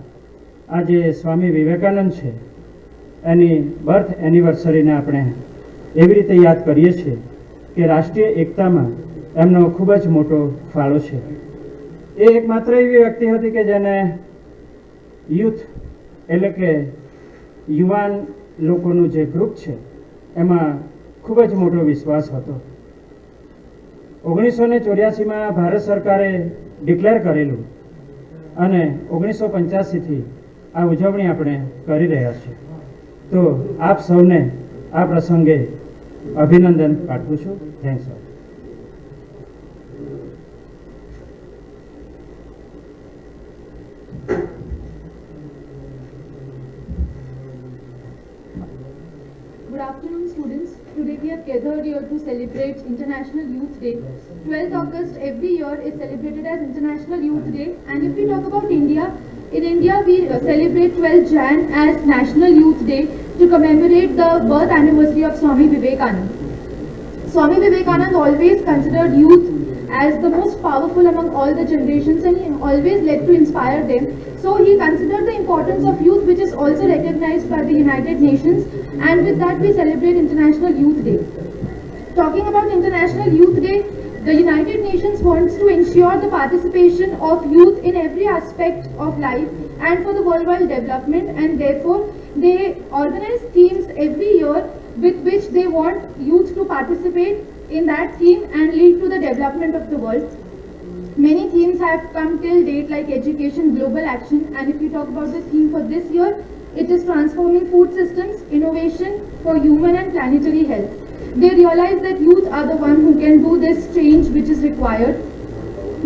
આ જે સ્વામી વિવેકાનંદ છે એની બર્થ એનિવર્સરીને આપણે એવી રીતે યાદ કરીએ છીએ કે રાષ્ટ્રીય એકતામાં એમનો ખૂબ જ મોટો ફાળો છે. એ એકમાત્ર એવી વ્યક્તિ હતી કે જેને યુથ એટલે કે યુવાન લોકોનું જે ગ્રુપ છે એમાં ખૂબ જ મોટો વિશ્વાસ હતો. 1984માં ભારત સરકારે ડિક્લેર કરેલું અને 1985થી આ ઉજવણી આપણે કરી રહ્યા છીએ. તો આપ સૌને આ પ્રસંગે અભિનંદન પાઠવું છું. Thanks. Good afternoon, students. Today we have gathered here to celebrate International Youth Day. 12th August every year is celebrated as International Youth Day. And if we talk about India, in India we celebrate 12th Jan as National Youth Day to commemorate the birth anniversary of Swami Vivekananda. Swami Vivekananda always considered youth as the most powerful among all the generations, and he always led to inspire them. So he considered the importance of youth, which is also recognized by the United Nations, and with that we celebrate International Youth Day. Talking about International Youth Day, the United Nations wants to ensure the participation of youth in every aspect of life and for the worldwide development, and therefore they organize themes every year with which they want youth to participate in that theme and lead to the development of the world. Many themes have come till date, like education, global action, and if you talk about the theme for this year, it is transforming food systems, innovation for human and planetary health. They realize that youth are the one who can do this change which is required,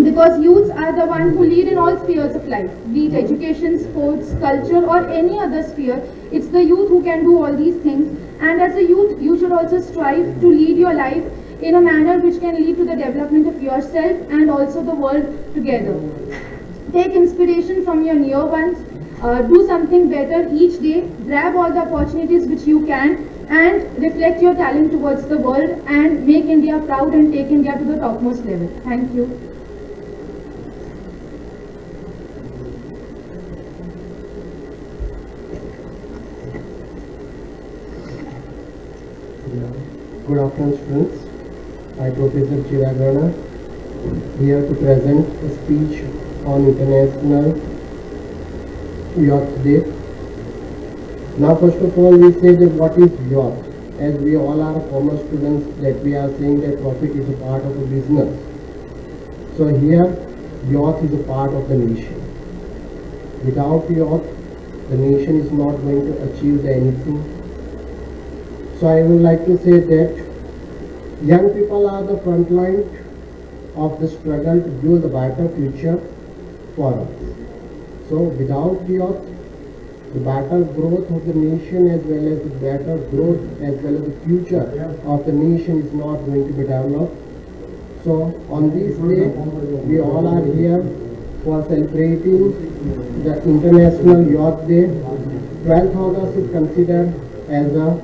because youths are the one who lead in all spheres of life, be it education, sports, culture, or any other sphere. It's the youth who can do all these things, and as a youth you should also strive to lead your life in a manner which can lead to the development of yourself and also the world together. Take inspiration from your near ones, do something better each day, grab all the opportunities which you can, and reflect your talent towards the world and make India proud and take India to the topmost level. Thank you. Good afternoon, students. I am Professor Chirag Rana, here to present a speech on International Youth Day. Now, first of all, we say that what is youth? As we all are former students, that we are saying that profit is a part of a business. So here, youth is a part of the nation. Without youth, the nation is not going to achieve anything. So I would like to say that young people are the front line of the struggle to build a better future for us. So without youth, the better growth of the nation as well as the better growth as well as the future of the nation is not going to be developed. So on this day, we all are here for celebrating the International Youth Day. 12th August is considered as a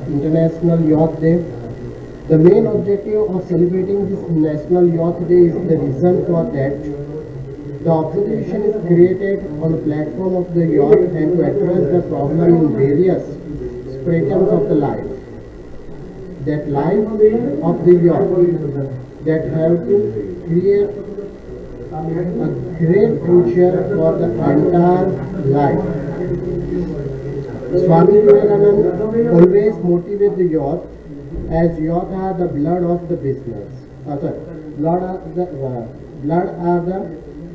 International Youth Day. The main objective of celebrating this National Youth Day is the reason for that. The observation is created on the platform of the youth and to address the problem in various spectrums of the life. That life of the youth that have to create a great future for the entire life. Swami Vivekananda always motivates the youth, as youth are the blood of the business.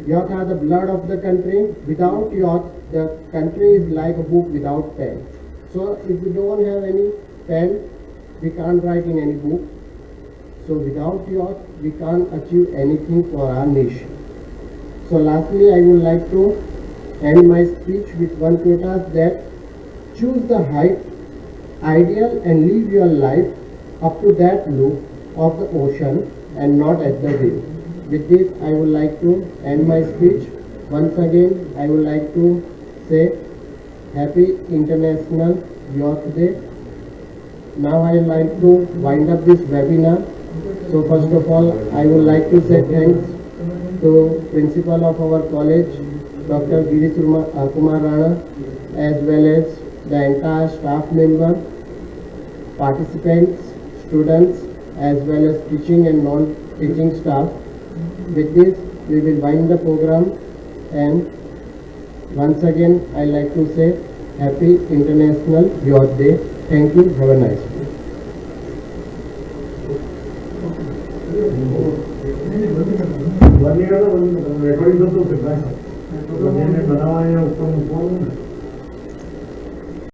Youth are the blood of the country. Without youth, the country is like a book without pen. So if we don't have any pen, we can't write in any book. So without youth, we can't achieve anything for our nation. So lastly, I would like to end my speech with one quote that choose the high ideal and live your life up to that loop of the ocean and not at the wave. With this, I would like to end my speech. Once again, I would like to say Happy International Youth Day. Now I would like to wind up this webinar. So first of all, I would like to say thanks to Principal of our college, Dr. Girish Kumar Rana, as well as the entire staff member, participants, students, as well as teaching and non-teaching staff. With this, we will wind the program, and once again, I like to say Happy International Youth Day. Thank you. Have a nice day. recording तो बनावा है ऊपर